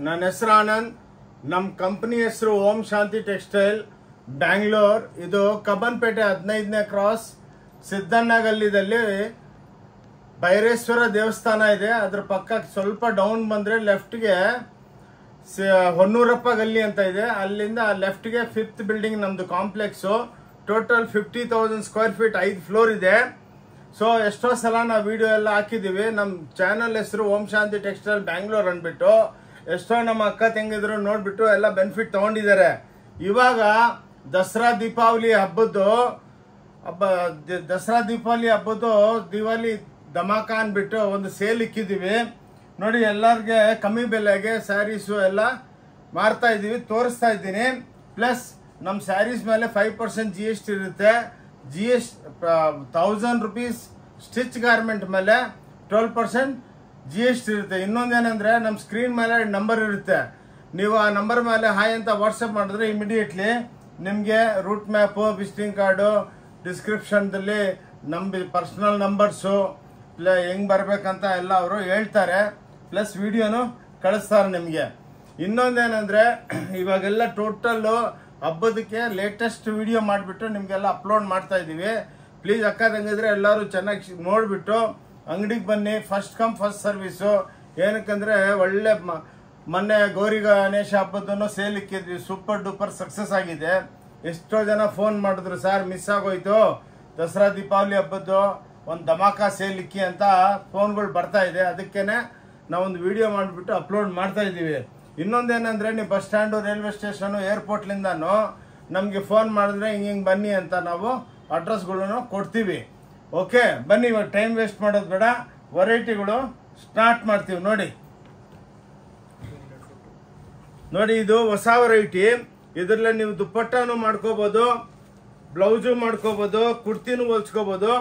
ನನ್ನ ಹೆಸರು ಆನಂದ್. ನಮ್ಮ ಕಂಪನಿ ಹೆಸರು ಓಂ ಶಾಂತಿ ಟೆಕ್ಸ್ಟೈಲ್ ಬ್ಯಾಂಗ್ಳೂರ್. ಇದು ಕಬ್ಬನ್ಪೇಟೆ 15ನೇ ಕ್ರಾಸ್ ಸಿದ್ದಣ್ಣಗಲ್ಲಿದಲ್ಲಿ ಭೈರೇಶ್ವರ ದೇವಸ್ಥಾನ ಇದೆ. ಅದ್ರ ಪಕ್ಕ ಸ್ವಲ್ಪ ಡೌನ್ ಬಂದರೆ ಲೆಫ್ಟ್ಗೆ ಹೊನ್ನೂರಪ್ಪ ಗಲ್ಲಿ ಅಂತ ಇದೆ. ಅಲ್ಲಿಂದ ಲೆಫ್ಟ್ಗೆ 5th ಬಿಲ್ಡಿಂಗ್ ನಮ್ಮದು complex. Total 50,000 square feet 5 floor ಇದೆ. ಸೊ ಎಷ್ಟೋ ಸಲ ನಾವು ವಿಡಿಯೋ ಎಲ್ಲ ಹಾಕಿದ್ದೀವಿ. ನಮ್ಮ ಚಾನಲ್ ಹೆಸರು ಓಂ ಶಾಂತಿ ಟೆಕ್ಸ್ಟೈಲ್ ಬ್ಯಾಂಗ್ಳೂರ್ ಅಂದ್ಬಿಟ್ಟು ಎಷ್ಟೋ ನಮ್ಮ ಅಕ್ಕ ತಂಗಿದ್ರು ನೋಡಿಬಿಟ್ಟು ಎಲ್ಲ ಬೆನಿಫಿಟ್ ತೊಗೊಂಡಿದ್ದಾರೆ. ಇವಾಗ ದಸರಾ ದೀಪಾವಳಿ ಹಬ್ಬದ್ದು ದಿವಾಲಿ ಧಮಾಕ ಅಂದ್ಬಿಟ್ಟು ಒಂದು ಸೇಲ್ ಇಕ್ಕಿದ್ದೀವಿ ನೋಡಿ. ಎಲ್ಲರಿಗೆ ಕಮ್ಮಿ ಬೆಲೆಗೆ ಸ್ಯಾರೀಸು ಎಲ್ಲ ಮಾರ್ತಾ ಇದ್ದೀವಿ, ತೋರಿಸ್ತಾ ಇದ್ದೀನಿ. ಪ್ಲಸ್ ನಮ್ಮ ಸ್ಯಾರೀಸ್ ಮೇಲೆ 5% GST ಇರುತ್ತೆ. ₹1000 ಸ್ಟಿಚ್ ಗಾರ್ಮೆಂಟ್ ಮೇಲೆ 12% GST ಇರುತ್ತೆ. ಇನ್ನೊಂದೇನೆಂದರೆ ನಮ್ಮ ಸ್ಕ್ರೀನ್ ಮೇಲೆ ನಂಬರ್ ಇರುತ್ತೆ. ನೀವು ಆ ನಂಬರ್ ಮೇಲೆ ಹಾಯ್ ಅಂತ ವಾಟ್ಸಪ್ ಮಾಡಿದ್ರೆ ಇಮಿಡಿಯೇಟ್ಲಿ ನಿಮಗೆ ರೂಟ್ ಮ್ಯಾಪು, ವಿಸಿಟಿಂಗ್ ಕಾರ್ಡು, ಡಿಸ್ಕ್ರಿಪ್ಷನ್ದಲ್ಲಿ ನಮ್ಮ ಪರ್ಸ್ನಲ್ ನಂಬರ್ಸು ಹೆಂಗೆ ಬರಬೇಕಂತ ಎಲ್ಲ ಅವರು ಹೇಳ್ತಾರೆ. ಪ್ಲಸ್ ವಿಡಿಯೋನು ಕಳಿಸ್ತಾರೆ ನಿಮಗೆ. ಇನ್ನೊಂದೇನೆಂದರೆ ಇವಾಗೆಲ್ಲ ಟೋಟಲ್ಲು ಹಬ್ಬದಕ್ಕೆ ಲೇಟೆಸ್ಟ್ ವಿಡಿಯೋ ಮಾಡಿಬಿಟ್ಟು ನಿಮಗೆಲ್ಲ ಅಪ್ಲೋಡ್ ಮಾಡ್ತಾ ಇದ್ದೀವಿ. ಪ್ಲೀಸ್ ಅಕ್ಕ ತಂಗಿದ್ರೆ ಎಲ್ಲರೂ ಚೆನ್ನಾಗಿ ನೋಡಿಬಿಟ್ಟು ಅಂಗಡಿಗೆ ಬನ್ನಿ. First come first service. ಏನಕ್ಕಂದರೆ ಒಳ್ಳೆ ಮೊನ್ನೆ ಗೌರಿ ಗಣೇಶ ಹಬ್ಬದನ್ನು ಸೇಲ್ ಇಕ್ಕಿದ್ವಿ, ಸೂಪರ್ ಡೂಪರ್ ಸಕ್ಸಸ್ ಆಗಿದೆ. ಎಷ್ಟೋ ಜನ ಫೋನ್ ಮಾಡಿದ್ರು, ಸರ್ ಮಿಸ್ ಆಗೋಯ್ತು, ದಸರಾ ದೀಪಾವಳಿ ಹಬ್ಬದ್ದು ಒಂದು ಧಮಾಕ ಸೇಲ್ ಇಕ್ಕಿ ಅಂತ ಫೋನ್ಗಳು ಬರ್ತಾ ಇದೆ. ಅದಕ್ಕೇನೆ ನಾವೊಂದು ವಿಡಿಯೋ ಮಾಡಿಬಿಟ್ಟು ಅಪ್ಲೋಡ್ ಮಾಡ್ತಾ ಇದ್ದೀವಿ. ಇನ್ನೊಂದೇನೆಂದರೆ ನೀವು ಬಸ್ ಸ್ಟ್ಯಾಂಡು, ರೈಲ್ವೆ ಸ್ಟೇಷನು, ಏರ್ಪೋರ್ಟ್ಲಿಂದನೂ ನಮಗೆ ಫೋನ್ ಮಾಡಿದ್ರೆ ಹಿಂಗೆ ಬನ್ನಿ ಅಂತ ನಾವು ಅಡ್ರೆಸ್ಗಳನ್ನು ಕೊಡ್ತೀವಿ. ಓಕೆ, ಬನ್ನಿ. ಇವಾಗ ಟೈಮ್ ವೇಸ್ಟ್ ಮಾಡೋದು ಬೇಡ, ವೆರೈಟಿಗಳು ಸ್ಟಾರ್ಟ್ ಮಾಡ್ತೀವಿ. ನೋಡಿ ಇದು ಹೊಸ ವೆರೈಟಿ. ಇದರಲ್ಲೇ ನೀವು ದುಪ್ಪಟ್ಟನೂ ಮಾಡ್ಕೋಬೋದು, ಬ್ಲೌಸು ಮಾಡ್ಕೋಬೋದು, ಕುರ್ತಿನೂ ಹೊಲ್ಸ್ಕೋಬೋದು.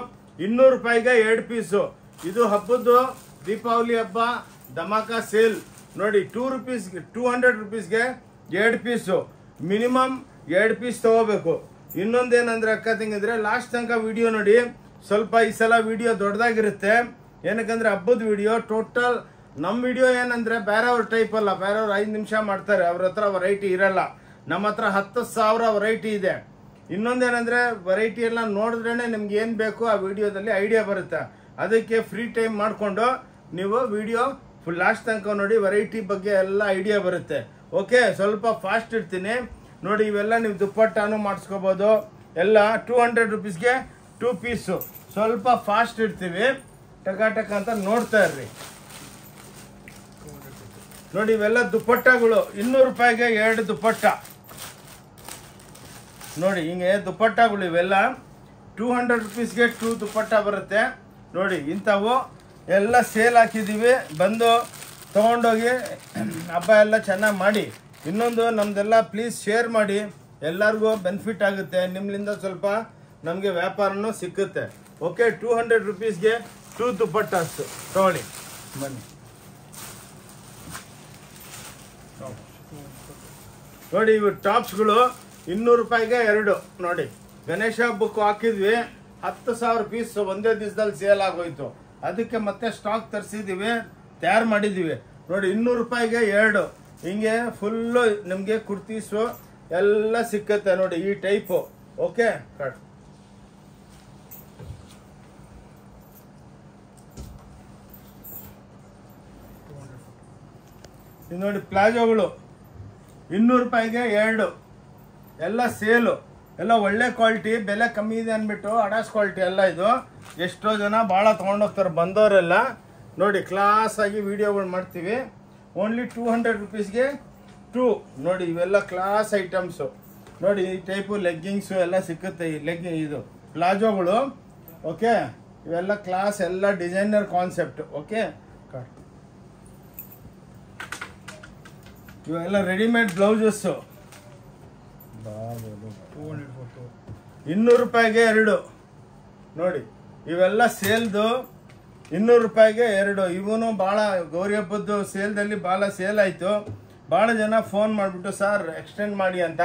₹200ಗೆ 2 ಪೀಸು. ಇದು ಹಬ್ಬದ್ದು ದೀಪಾವಳಿ ಹಬ್ಬ ಧಮಾಕ ಸೇಲ್ ನೋಡಿ. ₹200ಗೆ 2 ಪೀಸು. ಮಿನಿಮಮ್ 2 ಪೀಸ್ ತಗೋಬೇಕು. ಇನ್ನೊಂದೇನಂದ್ರೆ ಅಕ್ಕ ತಂಗಿದ್ರೆ ಲಾಸ್ಟ್ ತನಕ ವಿಡಿಯೋ ನೋಡಿ. ಸ್ವಲ್ಪ ಈ ಸಲ ವಿಡಿಯೋ ದೊಡ್ಡದಾಗಿರುತ್ತೆ. ಏನಕ್ಕಂದ್ರೆ ಹಬ್ಬದ ವಿಡಿಯೋ ಟೋಟಲ್. ನಮ್ಮ ವಿಡಿಯೋ ಏನಂದ್ರೆ ಬೇರೆಯವ್ರ ಟೈಪ್ ಅಲ್ಲ. ಬೇರೆಯವ್ರು 5 ನಿಮಿಷ ಮಾಡ್ತಾರೆ, ಅವ್ರ ಹತ್ರ ವೆರೈಟಿ ಇರಲ್ಲ. ನಮ್ಮ ಹತ್ರ 10,000 ವೆರೈಟಿ ಇದೆ. ಇನ್ನೊಂದೇನಂದ್ರೆ ವೆರೈಟಿ ಎಲ್ಲ ನೋಡಿದ್ರೇನೆ ನಿಮ್ಗೆ ಏನು ಬೇಕು ಆ ವಿಡಿಯೋದಲ್ಲಿ ಐಡಿಯಾ ಬರುತ್ತೆ. ಅದಕ್ಕೆ ಫ್ರೀ ಟೈಮ್ ಮಾಡಿಕೊಂಡು ನೀವು ವಿಡಿಯೋ ಫುಲ್ ಲಾಸ್ಟ್ ತನಕ ನೋಡಿ. ವೆರೈಟಿ ಬಗ್ಗೆ ಎಲ್ಲ ಐಡಿಯಾ ಬರುತ್ತೆ. ಓಕೆ, ಸ್ವಲ್ಪ ಫಾಸ್ಟ್ ಇರ್ತೀನಿ ನೋಡಿ. ಇವೆಲ್ಲ ನೀವು ದುಪ್ಪಟ್ಟಾನು ಮಾಡಿಸ್ಕೋಬೋದು. ಎಲ್ಲ ₹200ಗೆ 2 ಪೀಸು. ಸ್ವಲ್ಪ ಫಾಸ್ಟ್ ಇರ್ತೀವಿ, ಟಕ ಅಂತ ನೋಡ್ತಾ ಇರ್ರಿ ನೋಡಿ. ಇವೆಲ್ಲ ದುಪ್ಪಟ್ಟಗಳು. ₹200ಗೆ 2 ದುಪ್ಪಟ್ಟ ನೋಡಿ. ಹಿಂಗೆ ದುಪ್ಪಟ್ಟಗಳು ಇವೆಲ್ಲ ₹200ಗೆ 2 ದುಪ್ಪಟ್ಟ ಬರುತ್ತೆ ನೋಡಿ. ಇಂಥವು ಎಲ್ಲ ಸೇಲ್ ಹಾಕಿದ್ದೀವಿ. ಬಂದು ತೊಗೊಂಡೋಗಿ ಹಬ್ಬ ಎಲ್ಲ ಚೆನ್ನಾಗಿ ಮಾಡಿ. ಇನ್ನೊಂದು ನಮ್ದೆಲ್ಲ ಪ್ಲೀಸ್ ಶೇರ್ ಮಾಡಿ, ಎಲ್ಲರಿಗೂ ಬೆನಿಫಿಟ್ ಆಗುತ್ತೆ. ನಿಮ್ಮಿಂದ ಸ್ವಲ್ಪ ನಮಗೆ ವ್ಯಾಪಾರನೂ ಸಿಕ್ಕುತ್ತೆ. ಓಕೆ, ₹200ಗೆ 2 ದುಪ್ಪಟ್ಟಾಸ್ ತೊಗೊಳ್ಳಿ. ಬನ್ನಿ ನೋಡಿ. ಇವು ಟಾಪ್ಸ್ಗಳು ₹200ಗೆ 2 ನೋಡಿ. ಗಣೇಶ ಹಬ್ಬಕ್ಕೂ ಹಾಕಿದ್ವಿ. 10,000 ಪೀಸ್ ಒಂದೇ ದಿವಸದಲ್ಲಿ ಸೇಲ್ ಆಗೋಯ್ತು. ಅದಕ್ಕೆ ಮತ್ತೆ ಸ್ಟಾಕ್ ತರಿಸಿದ್ದೀವಿ, ತಯಾರು ಮಾಡಿದ್ದೀವಿ ನೋಡಿ. ₹200ಗೆ 2 ಹಿಂಗೆ ಫುಲ್ಲು ನಿಮಗೆ ಕುರ್ತೀಸು ಎಲ್ಲ ಸಿಕ್ಕತ್ತೆ ನೋಡಿ ಈ ಟೈಪು. ಓಕೆ, ಕಟ್ ಇದು ನೋಡಿ. ಪ್ಲಾಜೋಗಳು ₹200ಗೆ 2 ಎಲ್ಲ ಸೇಲು. ಎಲ್ಲ ಒಳ್ಳೆ ಕ್ವಾಲಿಟಿ, ಬೆಲೆ ಕಮ್ಮಿ ಇದೆ ಅಂದ್ಬಿಟ್ಟು ಅಡಾಸ್ ಕ್ವಾಲಿಟಿ ಎಲ್ಲ ಇದು. ಎಷ್ಟೋ ಜನ ಭಾಳ ತೊಗೊಂಡೋಗ್ತಾರೆ ಬಂದವರೆಲ್ಲ ನೋಡಿ. ಕ್ಲಾಸ್ ಆಗಿ ವಿಡಿಯೋಗಳು ಮಾಡ್ತೀವಿ. ಓನ್ಲಿ ₹200ಗೆ 2 ನೋಡಿ. ಇವೆಲ್ಲ ಕ್ಲಾಸ್ ಐಟಮ್ಸು ನೋಡಿ. ಈ ಟೈಪು ಲೆಗ್ಗಿಂಗ್ಸು ಎಲ್ಲ ಸಿಕ್ಕುತ್ತೆ. ಈ ಇದು ಪ್ಲಾಜೋಗಳು. ಓಕೆ, ಇವೆಲ್ಲ ಕ್ಲಾಸ್, ಎಲ್ಲ ಡಿಸೈನರ್ ಕಾನ್ಸೆಪ್ಟ್. ಓಕೆ, ಇವೆಲ್ಲ ರೆಡಿಮೇಡ್ ಬ್ಲೌಸಸ್ಸು. ₹200ಗೆ 2 ನೋಡಿ. ಇವೆಲ್ಲ ಸೇಲ್ದು ₹200ಗೆ 2. ಇವನು ಭಾಳ ಗೌರಿ ಹಬ್ಬದ್ದು ಸೇಲ್ದಲ್ಲಿ ಭಾಳ ಸೇಲ್ ಆಯಿತು. ಭಾಳ ಜನ ಫೋನ್ ಮಾಡಿಬಿಟ್ಟು ಸರ್ ಎಕ್ಸ್ಟೆಂಡ್ ಮಾಡಿ ಅಂತ,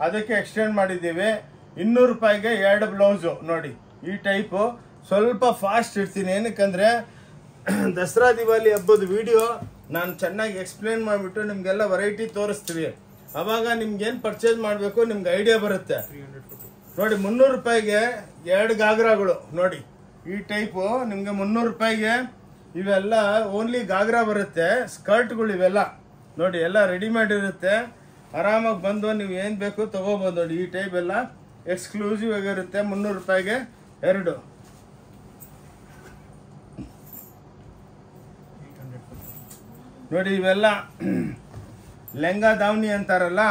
ಅದಕ್ಕೆ ಎಕ್ಸ್ಟೆಂಡ್ ಮಾಡಿದ್ದೀವಿ. ₹200ಗೆ 2 ಬ್ಲೌಸು ನೋಡಿ. ಈ ಟೈಪು ಸ್ವಲ್ಪ ಫಾಸ್ಟ್ ಇರ್ತೀನಿ. ಏನಕ್ಕಂದರೆ ದಸರಾ ದಿವಾಲಿ ಹಬ್ಬದ ವಿಡಿಯೋ ನಾನು ಚೆನ್ನಾಗಿ ಎಕ್ಸ್ಪ್ಲೇನ್ ಮಾಡಿಬಿಟ್ಟು ನಿಮಗೆಲ್ಲ ವೆರೈಟಿ ತೋರಿಸ್ತೀವಿ. ಅವಾಗ ನಿಮ್ಗೇನು ಪರ್ಚೇಸ್ ಮಾಡಬೇಕು ನಿಮ್ಗೆ ಐಡಿಯಾ ಬರುತ್ತೆ. ನೋಡಿ 300 ರೂಪಾಯಿಗೆ 2 ಗಾಗ್ರಾಗಳು ನೋಡಿ ಈ ಟೈಪು ನಿಮಗೆ 300 ರೂಪಾಯಿಗೆ ಇವೆಲ್ಲ ಓನ್ಲಿ ಗಾಗ್ರಾ ಬರುತ್ತೆ. ಸ್ಕರ್ಟ್ಗಳು ಇವೆಲ್ಲ ನೋಡಿ ಎಲ್ಲ ರೆಡಿಮೇಡ್ ಇರುತ್ತೆ. ಆರಾಮಾಗಿ ಬಂದು ನೀವು ಏನು ಬೇಕು ತೊಗೋಬೋದು. ನೋಡಿ ಈ ಟೈಪ್ ಎಲ್ಲ ಎಕ್ಸ್ಕ್ಲೂಸಿವ್ ಆಗಿರುತ್ತೆ. 300 ರೂಪಾಯಿಗೆ 2 ನೋಡಿ. ಇವೆಲ್ಲ ಲೆಂಗಾ ದಾವಣಿ ಅಂತಾರಲ್ಲ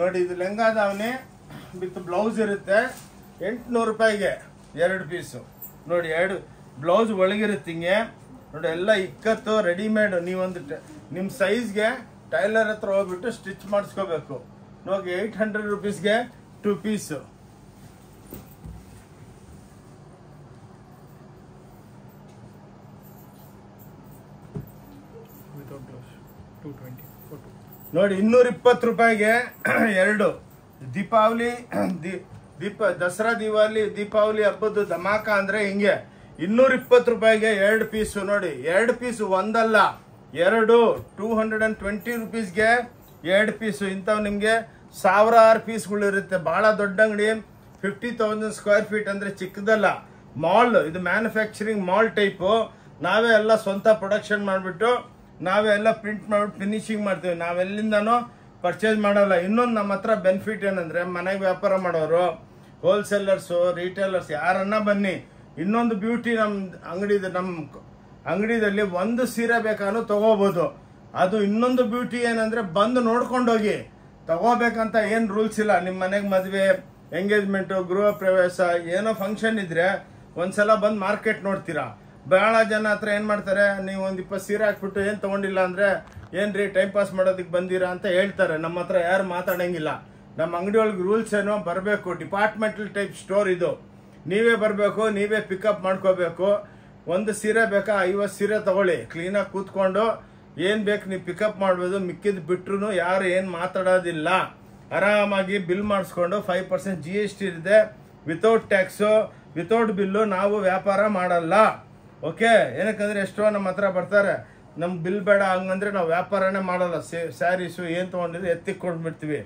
ನೋಡಿ, ಇದು ಲೆಂಗಾ ದಾವಣಿ ವಿತ್ ಬ್ಲೌಸ್ ಇರುತ್ತೆ. 800 ರೂಪಾಯಿಗೆ 2 ಪೀಸು ನೋಡಿ. 2 ಬ್ಲೌಸ್ ಒಳಗಿರುತ್ತೆ ಹಿಂಗೆ ನೋಡಿ. ಎಲ್ಲ ಇಕ್ಕತ್ತು ರೆಡಿಮೇಡ್. ನೀವೊಂದು ನಿಮ್ಮ ಸೈಜ್ಗೆ ಟೈಲರ್ ಹತ್ರ ಹೋಗ್ಬಿಟ್ಟು ಸ್ಟಿಚ್ ಮಾಡಿಸ್ಕೋಬೇಕು. ನೋಡಿ 800 ರೂಪೀಸ್ಗೆ 2 ಪೀಸು. ನೋಡಿ 220 ರೂಪಾಯಿಗೆ 2. ದೀಪಾವಳಿ ದಸರಾ ದೀಪಾವಳಿ ಹಬ್ಬದ ಧಮಾಕ ಅಂದ್ರೆ ಹಿಂಗೆ 220 ರೂಪಾಯಿಗೆ 2 ಪೀಸು ನೋಡಿ. 2 ಪೀಸು ಒಂದಲ್ಲ 2, 220 ರೂಪೀಸ್ಗೆ 2 ಪೀಸು. ಇಂಥವು ನಿಮಗೆ ಸಾವಿರಾರು ಪೀಸ್ಗಳು ಇರುತ್ತೆ. ಬಹಳ ದೊಡ್ಡ ಅಂಗಡಿ 50,000 ಸ್ಕ್ವೇರ್ ಫೀಟ್ ಅಂದ್ರೆ ಚಿಕ್ಕದಲ್ಲ, ಮಾಲ್. ಇದು ಮ್ಯಾನುಫ್ಯಾಕ್ಚರಿಂಗ್ ಮಾಲ್ ಟೈಪು. ನಾವೇ ಎಲ್ಲ ಸ್ವಂತ ಪ್ರೊಡಕ್ಷನ್ ಮಾಡಿಬಿಟ್ಟು ನಾವೇ ಎಲ್ಲ ಪ್ರಿಂಟ್ ಮಾಡಿಬಿಟ್ಟು ಫಿನಿಶಿಂಗ್ ಮಾಡ್ತೀವಿ. ನಾವೆಲ್ಲಿಂದನೂ ಪರ್ಚೇಸ್ ಮಾಡಲ್ಲ. ಇನ್ನೊಂದು ನಮ್ಮ ಹತ್ರ ಬೆನಿಫಿಟ್ ಏನಂದ್ರೆ ಮನೆಗೆ ವ್ಯಾಪಾರ ಮಾಡೋರು, ಹೋಲ್ಸೇಲರ್ಸು, ರಿಟೇಲರ್ಸ್ ಯಾರನ್ನ ಬನ್ನಿ. ಇನ್ನೊಂದು ಬ್ಯೂಟಿ ನಮ್ಮ ಅಂಗಡಿದಲ್ಲಿ ಒಂದು ಸೀರೆ ಬೇಕಾದ್ರೂ ತಗೋಬಹುದು. ಅದು ಇನ್ನೊಂದು ಬ್ಯೂಟಿ ಏನಂದ್ರೆ ಬಂದು ನೋಡ್ಕೊಂಡೋಗಿ ತಗೋಬೇಕಂತ ಏನು ರೂಲ್ಸ್ ಇಲ್ಲ. ನಿಮ್ಮ ಮನೆಗೆ ಮದುವೆ, ಎಂಗೇಜ್ಮೆಂಟು, ಗೃಹ ಪ್ರವೇಶ ಏನೋ ಫಂಕ್ಷನ್ ಇದ್ರೆ ಒಂದ್ಸಲ ಬಂದು ಮಾರ್ಕೆಟ್ ನೋಡ್ತೀರಾ. ಬಹಳ ಜನ ಹತ್ರ ಏನು ಮಾಡ್ತಾರೆ, ನೀವು ಒಂದು 20 ಸೀರೆ ಹಾಕ್ಬಿಟ್ಟು ಏನು ತೊಗೊಂಡಿಲ್ಲ ಅಂದರೆ ಏನ್ರಿ ಟೈಮ್ ಪಾಸ್ ಮಾಡೋದಕ್ಕೆ ಬಂದಿರಾ ಅಂತ ಹೇಳ್ತಾರೆ. ನಮ್ಮ ಹತ್ರ ಯಾರು ಮಾತಾಡೋಂಗಿಲ್ಲ. ನಮ್ಮ ಅಂಗಡಿ ಒಳಗೆ ರೂಲ್ಸ್ ಏನೋ ಬರಬೇಕು. ಡಿಪಾರ್ಟ್ಮೆಂಟಲ್ ಟೈಪ್ ಸ್ಟೋರ್ ಇದು. ನೀವೇ ಬರಬೇಕು, ನೀವೇ ಪಿಕಪ್ ಮಾಡ್ಕೋಬೇಕು. ಒಂದು ಸೀರೆ ಬೇಕಾ 50 ಸೀರೆ ತಗೊಳ್ಳಿ, ಕ್ಲೀನಾಗಿ ಕೂತ್ಕೊಂಡು ಏನು ಬೇಕು ನೀವು ಪಿಕಪ್ ಮಾಡ್ಬೋದು. ಮಿಕ್ಕಿದ್ ಬಿಟ್ರು ಯಾರು ಏನು ಮಾತಾಡೋದಿಲ್ಲ. ಆರಾಮಾಗಿ ಬಿಲ್ ಮಾಡಿಸ್ಕೊಂಡು 5% GST ಇದೆ. ವಿತೌಟ್ ಟ್ಯಾಕ್ಸು, ವಿತೌಟ್ ಬಿಲ್ಲು ನಾವು ವ್ಯಾಪಾರ ಮಾಡಲ್ಲ. ಓಕೆ, ಏನಕ್ಕಂದ್ರೆ ಎಷ್ಟೋ ನಮ್ಮ ಹತ್ರ ಬರ್ತಾರೆ, ನಮ್ಗೆ ಬಿಲ್ ಬೇಡ ಹಂಗಂದ್ರೆ ನಾವು ವ್ಯಾಪಾರನೇ ಮಾಡಲ್ಲ. ಸ್ಯಾರೀಸು ಏನು ತೊಗೊಂಡಿದ್ರೆ ಎತ್ತಿಕೊಂಡ್ಬಿಡ್ತೀವಿ.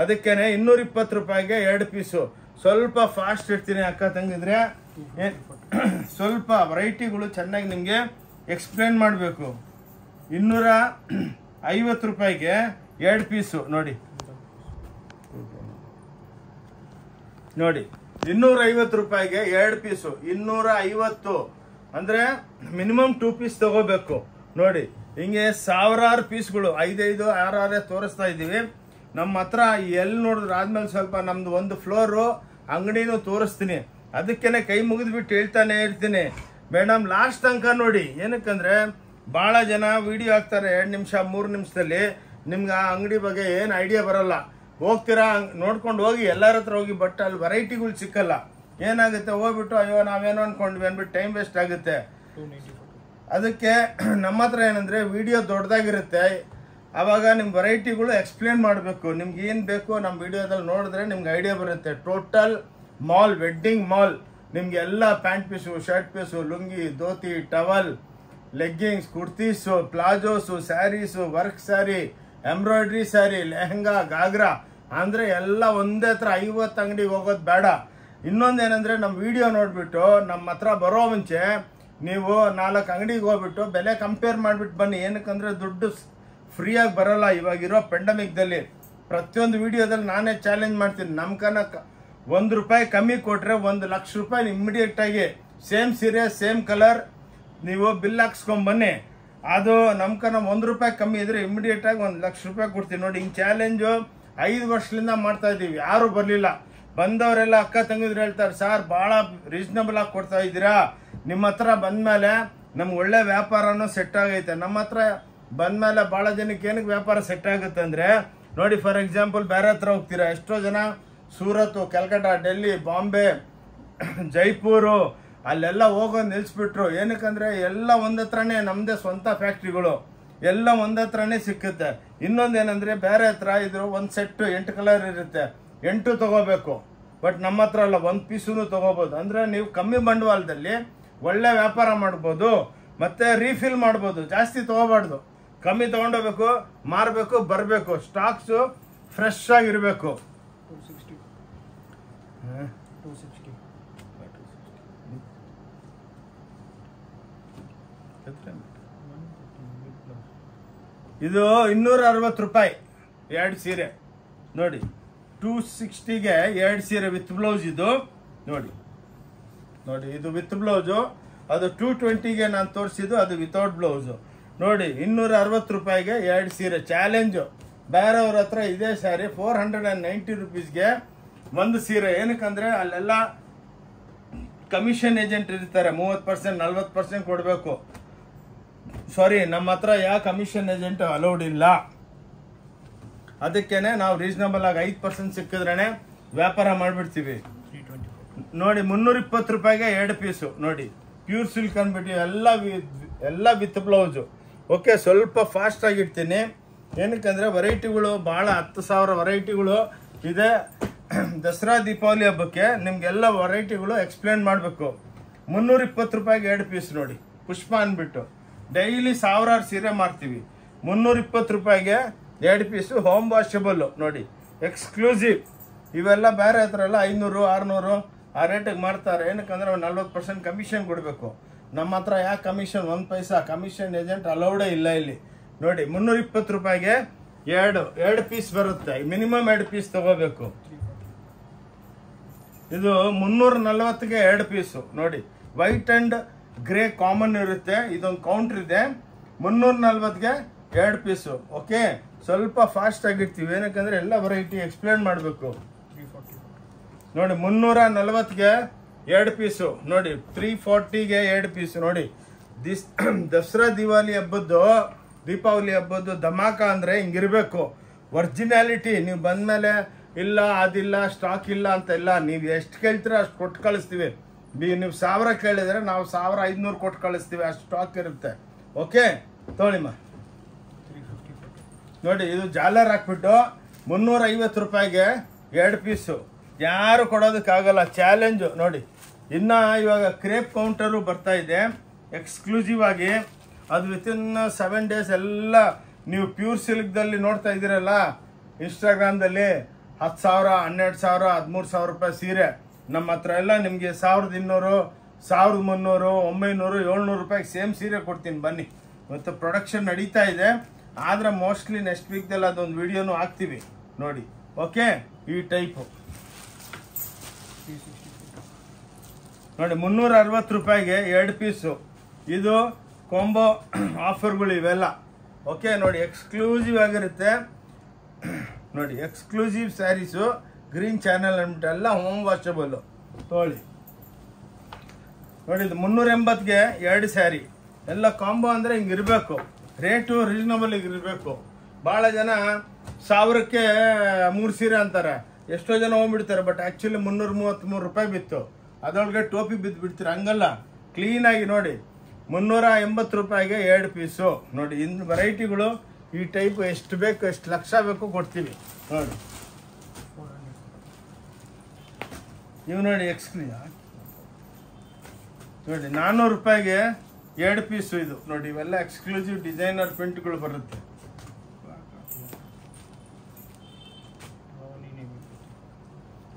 ಅದಕ್ಕೇನೆ 220 ರೂಪಾಯಿಗೆ 2 ಪೀಸು. ಸ್ವಲ್ಪ ಫಾಸ್ಟ್ ಇಡ್ತೀನಿ ಅಕ್ಕ ತಂಗಿದ್ರೆ, ಸ್ವಲ್ಪ ವೆರೈಟಿಗಳು ಚೆನ್ನಾಗಿ ನಿಮಗೆ ಎಕ್ಸ್ಪ್ಲೇನ್ ಮಾಡಬೇಕು. 250 ರೂಪಾಯಿಗೆ 2 ಪೀಸು ನೋಡಿ. 250 ರೂಪಾಯಿಗೆ 2 ಪೀಸು. 250 ಅಂದ್ರೆ ಮಿನಿಮಮ್ 2 ಪೀಸ್ ತಗೋಬೇಕು ನೋಡಿ. ಹಿಂಗೆ ಸಾವಿರಾರು ಪೀಸ್ಗಳು 5 6 ತೋರಿಸ್ತಾ ಇದ್ದೀವಿ. ನಮ್ಮ ಹತ್ರ ಎಲ್ಲಿ ನೋಡಿದ್ರೆ ಆದ್ಮೇಲೆ ಸ್ವಲ್ಪ ನಮ್ದು ಒಂದು ಫ್ಲೋರು ಅಂಗಡಿನೂ ತೋರಿಸ್ತೀನಿ. ಅದಕ್ಕೇನೆ ಕೈ ಮುಗಿದ್ಬಿಟ್ಟು ಹೇಳ್ತಾನೆ ಇರ್ತೀನಿ ಮೇಡಮ್ ಲಾಸ್ಟ್ ತನಕ ನೋಡಿ. ಏನಕ್ಕಂದ್ರೆ ಭಾಳ ಜನ ವಿಡಿಯೋ ಹಾಕ್ತಾರೆ 2 ನಿಮಿಷ 3 ನಿಮಿಷದಲ್ಲಿ. ನಿಮ್ಗೆ ಆ ಅಂಗಡಿ ಬಗ್ಗೆ ಏನು ಐಡಿಯಾ ಬರಲ್ಲ. ಹೋಗ್ತೀರಾ ನೋಡ್ಕೊಂಡು ಹೋಗಿ, ಎಲ್ಲರ ಹತ್ರ ಹೋಗಿ, ಬಟ್ ಅಲ್ಲಿ ವೆರೈಟಿಗಳು ಸಿಕ್ಕಲ್ಲ. ಏನಾಗುತ್ತೆ, ಹೋಗ್ಬಿಟ್ಟು ಅಯ್ಯೋ ನಾವೇನೋ ಅನ್ಕೊಂಡ್ವಿ ಅಂದ್ಬಿಟ್ಟು ಟೈಮ್ ವೇಸ್ಟ್ ಆಗುತ್ತೆ. ಅದಕ್ಕೆ ನಮ್ಮ ಹತ್ರ ಏನಂದ್ರೆ ವಿಡಿಯೋ ದೊಡ್ಡದಾಗಿರುತ್ತೆ. ಆವಾಗ ನಿಮ್ಮ ವೆರೈಟಿಗಳು ಎಕ್ಸ್ಪ್ಲೇನ್ ಮಾಡಬೇಕು. ನಿಮ್ಗೆ ಏನು ಬೇಕು ನಮ್ಮ ವಿಡಿಯೋದಲ್ಲಿ ನೋಡಿದ್ರೆ ನಿಮ್ಗೆ ಐಡಿಯಾ ಬರುತ್ತೆ. Total mall, wedding mall. ನಿಮ್ಗೆ ಎಲ್ಲ pant piece, shirt piece, lungi, dhoti, towel, leggings, kurtis, palazzos, saris, work sari, embroidery sari, lehenga, ghagra ಅಂದ್ರೆ ಎಲ್ಲ ಒಂದೇ ಹತ್ರ 50 ಅಂಗಡಿಗೆ ಹೋಗೋದು ಬೇಡ. ಇನ್ನೊಂದೇನಂದ್ರೆ ನಮ್ಮ ವಿಡಿಯೋ ನೋಡ್ಬಿಟ್ಟು ನಮ್ಮ ಹತ್ರ ಬರೋ ಮುಂಚೆ ನೀವು 4 ಅಂಗಡಿಗೆ ಹೋಗ್ಬಿಟ್ಟು ಬೆಲೆ ಕಂಪೇರ್ ಮಾಡಿಬಿಟ್ಟು ಬನ್ನಿ. ಏನಕ್ಕಂದ್ರೆ ದುಡ್ಡು ಫ್ರೀಯಾಗಿ ಬರಲ್ಲ. ಇವಾಗಿರೋ ಪೆಂಡಮಿಕ್ದಲ್ಲಿ ಪ್ರತಿಯೊಂದು ವಿಡಿಯೋದಲ್ಲಿ ನಾನೇ ಚಾಲೆಂಜ್ ಮಾಡ್ತೀನಿ. ನಮ್ಮ ಕನಕ ₹1 ಕಮ್ಮಿ ಕೊಟ್ರೆ 1 ಲಕ್ಷ ರೂಪಾಯಿ ಇಮ್ಮಿಡಿಯೇಟ್ ಆಗಿ ಸೇಮ್ ಸೀರೆ ಸೇಮ್ ಕಲರ್ ನೀವು ಬಿಲ್ ಹಾಕ್ಸ್ಕೊಂಬನ್ನಿ. ಅದು ನಮ್ಮ ಕನ ₹1 ಕಮ್ಮಿ ಇದ್ರೆ ಇಮ್ಮಿಡಿಯೇಟ್ ಆಗಿ 1 ಲಕ್ಷ ರೂಪಾಯಿ ಕೊಡ್ತೀನಿ ನೋಡಿ. ಹಿಂಗೆ ಚಾಲೆಂಜು 5 ವರ್ಷದಿಂದ ಮಾಡ್ತಾ ಇದ್ದೀವಿ. ಯಾರು ಬರಲಿಲ್ಲ. ಬಂದವರೆಲ್ಲ ಅಕ್ಕ ತಂಗಿದ್ರು ಹೇಳ್ತಾರೆ, ಸರ್ ಭಾಳ ರೀಸನಬಲ್ ಆಗಿ ಕೊಡ್ತಾ ಇದ್ದೀರಾ. ನಿಮ್ಮ ಹತ್ರ ಬಂದ್ಮೇಲೆ ನಮ್ಗೆ ಒಳ್ಳೆ ವ್ಯಾಪಾರನೂ ಸೆಟ್ ಆಗೈತೆ. ನಮ್ಮ ಹತ್ರ ಬಂದ್ಮೇಲೆ ಭಾಳ ಜನಕ್ಕೆ ಏನಕ್ಕೆ ವ್ಯಾಪಾರ ಸೆಟ್ ಆಗುತ್ತೆ ಅಂದರೆ ನೋಡಿ, ಫಾರ್ ಎಕ್ಸಾಂಪಲ್ ಬೇರೆ ಹತ್ರ ಹೋಗ್ತೀರಾ, ಎಷ್ಟೋ ಜನ ಸೂರತ್, ಕಲ್ಕಟ್ಟ, ಡೆಲ್ಲಿ, ಬಾಂಬೆ, ಜೈಪುರು ಅಲ್ಲೆಲ್ಲ ಹೋಗೋದು ನಿಲ್ಲಿಸ್ಬಿಟ್ರು. ಏನಕ್ಕಂದ್ರೆ ಎಲ್ಲ ಒಂದತ್ರನೇ ನಮ್ಮದೇ ಸ್ವಂತ ಫ್ಯಾಕ್ಟ್ರಿಗಳು ಎಲ್ಲ ಒಂದತ್ರನೇ ಸಿಕ್ಕುತ್ತೆ. ಇನ್ನೊಂದೇನಂದ್ರೆ ಬೇರೆ ಹತ್ರ ಇದ್ರು ಒಂದು ಸೆಟ್ 8 ಕಲರ್ ಇರುತ್ತೆ, 8 ತಗೋಬೇಕು. ಬಟ್ ನಮ್ಮ ಹತ್ರ ಅಲ್ಲ, 1 ಪೀಸೂ ತಗೋಬಹುದು. ಅಂದ್ರೆ ನೀವು ಕಮ್ಮಿ ಬಂಡವಾಳದಲ್ಲಿ ಒಳ್ಳೆ ವ್ಯಾಪಾರ ಮಾಡ್ಬೋದು, ಮತ್ತೆ ರೀಫಿಲ್ ಮಾಡ್ಬೋದು. ಜಾಸ್ತಿ ತಗೋಬಾರ್ದು. ಕಮ್ಮಿ ತೊಗೊಂಡೋಗ್ಬೇಕು, ಮಾರಬೇಕು, ಬರಬೇಕು. ಸ್ಟಾಕ್ಸು ಫ್ರೆಶ್ ಆಗಿರಬೇಕು. ಇದು 260 ರೂಪಾಯಿ 2 ಸೀರೆ ನೋಡಿ. 260ಗೆ 2 ಸೀರೆ ವಿತ್ ಬ್ಲೌಸ್. ಇದು ನೋಡಿ ನೋಡಿ, ಇದು ವಿತ್ ಬ್ಲೌಸು. ಅದು 220ಗೆ ನಾನು ತೋರಿಸಿದ್ದು ಅದು ವಿತೌಟ್ ಬ್ಲೌಸು. ನೋಡಿ 260 ರೂಪಾಯಿಗೆ 2 ಸೀರೆ. ಚಾಲೆಂಜು. ಬೇರೆಯವ್ರ ಹತ್ರ ಇದೇ ಸ್ಯಾರಿ 490 ರುಪೀಸ್ಗೆ ಒಂದು ಸೀರೆ. ಏನಕ್ಕಂದ್ರೆ ಅಲ್ಲೆಲ್ಲ ಕಮಿಷನ್ ಏಜೆಂಟ್ ಇರ್ತಾರೆ. 30% 40% ಕೊಡಬೇಕು. ಸಾರಿ, ನಮ್ಮ ಹತ್ರ ಯಾವ ಕಮಿಷನ್ ಏಜೆಂಟ್ ಅಲೌಡ್ ಇಲ್ಲ. ಅದಕ್ಕೇನೆ ನಾವು ರೀಸನಬಲ್ ಆಗಿ 5% ಸಿಕ್ಕಿದ್ರೇನೆ ವ್ಯಾಪಾರ ಮಾಡಿಬಿಡ್ತೀವಿ. ನೋಡಿ 320 ರೂಪಾಯಿಗೆ 2 ಪೀಸು. ನೋಡಿ ಪ್ಯೂರ್ ಸಿಲ್ಕ್ ಅಂದ್ಬಿಟ್ಟು ಎಲ್ಲ ವಿತ್ ಬ್ಲೌಸು. ಓಕೆ, ಸ್ವಲ್ಪ ಫಾಸ್ಟ್ ಆಗಿರ್ತೀನಿ. ಏನಕ್ಕಂದ್ರೆ ವೆರೈಟಿಗಳು ಭಾಳ 10,000 ವೆರೈಟಿಗಳು ಇದೆ. ದಸರಾ ದೀಪಾವಳಿ ಹಬ್ಬಕ್ಕೆ ನಿಮ್ಗೆಲ್ಲ ವೆರೈಟಿಗಳು ಎಕ್ಸ್ಪ್ಲೇನ್ ಮಾಡಬೇಕು. 320 ರೂಪಾಯಿಗೆ 2 ಪೀಸ್ ನೋಡಿ. ಪುಷ್ಪ ಅಂದ್ಬಿಟ್ಟು ಡೈಲಿ 1000 ಸೀರೆ ಮಾರ್ತೀವಿ. 320 ರೂಪಾಯಿಗೆ 2 ಪೀಸು. ಹೋಮ್ ವಾಷಬಲ್ಲು ನೋಡಿ, ಎಕ್ಸ್ಕ್ಲೂಸಿವ್. ಇವೆಲ್ಲ ಬೇರೆ ಹತ್ರ ಎಲ್ಲ 500 600 ಆ ರೇಟಿಗೆ ಮಾಡ್ತಾರೆ. ಏನಕ್ಕಂದ್ರೆ 40% ಕಮಿಷನ್ ಕೊಡಬೇಕು. ನಮ್ಮ ಹತ್ರ ಯಾಕೆ ಕಮಿಷನ್ 1 ಪೈಸಾ ಕಮಿಷನ್ ಏಜೆಂಟ್ ಅಲೌಡೇ ಇಲ್ಲ ಇಲ್ಲಿ. ನೋಡಿ 320 ರೂಪಾಯಿಗೆ 2 ಪೀಸ್ ಬರುತ್ತೆ. ಮಿನಿಮಮ್ 2 ಪೀಸ್ ತಗೋಬೇಕು. ಇದು 340ಗೆ 2 ಪೀಸು ನೋಡಿ. ವೈಟ್ ಅಂಡ್ ಗ್ರೇ ಕಾಮನ್ ಇರುತ್ತೆ. ಇದೊಂದು ಕೌಂಟರ್ ಇದೆ. 340ಗೆ 2 ಪೀಸು. ಓಕೆ, ಸ್ವಲ್ಪ ಫಾಸ್ಟ್ ಆಗಿರ್ತೀವಿ. ಏನಕ್ಕಂದ್ರೆ ಎಲ್ಲ ವೆರೈಟಿ ಎಕ್ಸ್ಪ್ಲೇನ್ ಮಾಡಬೇಕು. ನೋಡಿ 340ಗೆ 2 ಪೀಸು ನೋಡಿ. 340ಗೆ 2 ಪೀಸು ನೋಡಿ. ದಸರಾ ದೀಪಾವಳಿ ಹಬ್ಬದ್ದು ಧಮಾಕ ಅಂದ್ರೆ ಹಿಂಗಿರ್ಬೇಕು. ಒರಿಜಿನಾಲಿಟಿ. ನೀವು ಬಂದ್ಮೇಲೆ ಇಲ್ಲ ಅದಿಲ್ಲ ಸ್ಟಾಕ್ ಇಲ್ಲ ಅಂತ ಇಲ್ಲ. ನೀವು ಎಷ್ಟು ಕೇಳ್ತೀರಾ ಅಷ್ಟು ಕೊಟ್ಟು ಕಳಿಸ್ತೀವಿ. ನೀವು 1000 ಕೇಳಿದ್ರೆ ನಾವು 1500 ಕೊಟ್ಟು ಕಳಿಸ್ತೀವಿ. ಅಷ್ಟು ಸ್ಟಾಕ್ ಇರುತ್ತೆ. ಓಕೆ, ತೊಗೊಳ್ಳಿಮ್ಮ. ನೋಡಿ ಇದು ಜಾಲರ್ ಹಾಕ್ಬಿಟ್ಟು 350 ರೂಪಾಯಿಗೆ 2 ಪೀಸು. ಯಾರು ಕೊಡೋದಕ್ಕಾಗಲ್ಲ. ಚಾಲೆಂಜು ನೋಡಿ. ಇನ್ನು ಇವಾಗ ಕ್ರೇಪ್ ಕೌಂಟರು ಬರ್ತಾ ಇದೆ ಎಕ್ಸ್ಕ್ಲೂಸಿವ್ ಆಗಿ. ಅದು ವಿತಿನ್ 7 ಡೇಸ್ ಎಲ್ಲ ನೀವು ಪ್ಯೂರ್ ಸಿಲ್ಕ್ದಲ್ಲಿ ನೋಡ್ತಾ ಇದ್ದೀರಲ್ಲ ಇನ್ಸ್ಟಾಗ್ರಾಮ್ದಲ್ಲಿ. 10,000 12,000 13,000 ರೂಪಾಯಿ ಸೀರೆ. ನಮ್ಮ ಹತ್ರ ಎಲ್ಲ ನಿಮಗೆ 1200 1300 900 700 ರೂಪಾಯಿಗೆ ಸೇಮ್ ಸೀರೆ ಕೊಡ್ತೀನಿ. ಬನ್ನಿ. ಮತ್ತು ಪ್ರೊಡಕ್ಷನ್ ನಡೀತಾ ಇದೆ. ಆದರೆ ಮೋಸ್ಟ್ಲಿ ನೆಕ್ಸ್ಟ್ ವೀಕ್ದಲ್ಲಿ ಅದೊಂದು ವಿಡಿಯೋನು ಹಾಕ್ತೀವಿ ನೋಡಿ. ಓಕೆ, ಈ ಟೈಪು ನೋಡಿ 360 ರೂಪಾಯಿಗೆ 2 ಪೀಸು. ಇದು ಕಾಂಬೋ ಆಫರ್ಗಳು ಇವೆಲ್ಲ. ಓಕೆ ನೋಡಿ, ಎಕ್ಸ್ಕ್ಲೂಸಿವ್ ಆಗಿರುತ್ತೆ ನೋಡಿ. ಎಕ್ಸ್ಕ್ಲೂಸಿವ್ ಸ್ಯಾರೀಸು ಗ್ರೀನ್ ಚಾನೆಲ್ ಅಂದ್ಬಿಟ್ಟು ಎಲ್ಲ ಹೋಮ್ ವಾಷಬಲ್ಲು ತೊಗೊಳ್ಳಿ ನೋಡಿ. ಇದು 380ಗೆ 2 ಸ್ಯಾರಿ. ಎಲ್ಲ ಕಾಂಬೋ ಅಂದರೆ ಹಿಂಗಿರಬೇಕು. ರೇಟು ರೀಸನಬಲ್ ಇರಬೇಕು. ಭಾಳ ಜನ 1000ಕ್ಕೆ 3 ಸೀರೆ ಅಂತಾರೆ. ಎಷ್ಟೋ ಜನ ಹೋಗ್ಬಿಡ್ತಾರೆ. ಬಟ್ ಆ್ಯಕ್ಚುಲಿ 333 ರೂಪಾಯಿ ಬಿತ್ತು. ಅದರೊಳಗೆ ಟೋಪಿ ಬಿದ್ದು ಬಿಡ್ತೀರ. ಹಂಗಲ್ಲ, ಕ್ಲೀನಾಗಿ ನೋಡಿ. 380 ರೂಪಾಯಿಗೆ 2 ಪೀಸು ನೋಡಿ. ಇನ್ನು ವೆರೈಟಿಗಳು ಈ ಟೈಪ್ ಎಷ್ಟು ಬೇಕು ಎಷ್ಟು ಲಕ್ಷ ಬೇಕು ಕೊಡ್ತೀವಿ ನೋಡಿ. ಇವು ನೋಡಿ ಎಕ್ಸ್ಕ್ಲೂಸಿವ್ ನೋಡಿ. 400 ರೂಪಾಯಿಗೆ 2 ಪೀಸು. ಇದು ನೋಡಿ, ಇವೆಲ್ಲ ಎಕ್ಸ್ಕ್ಲೂಸಿವ್ ಡಿಸೈನರ್ ಪ್ರಿಂಟ್ಗಳು ಬರುತ್ತೆ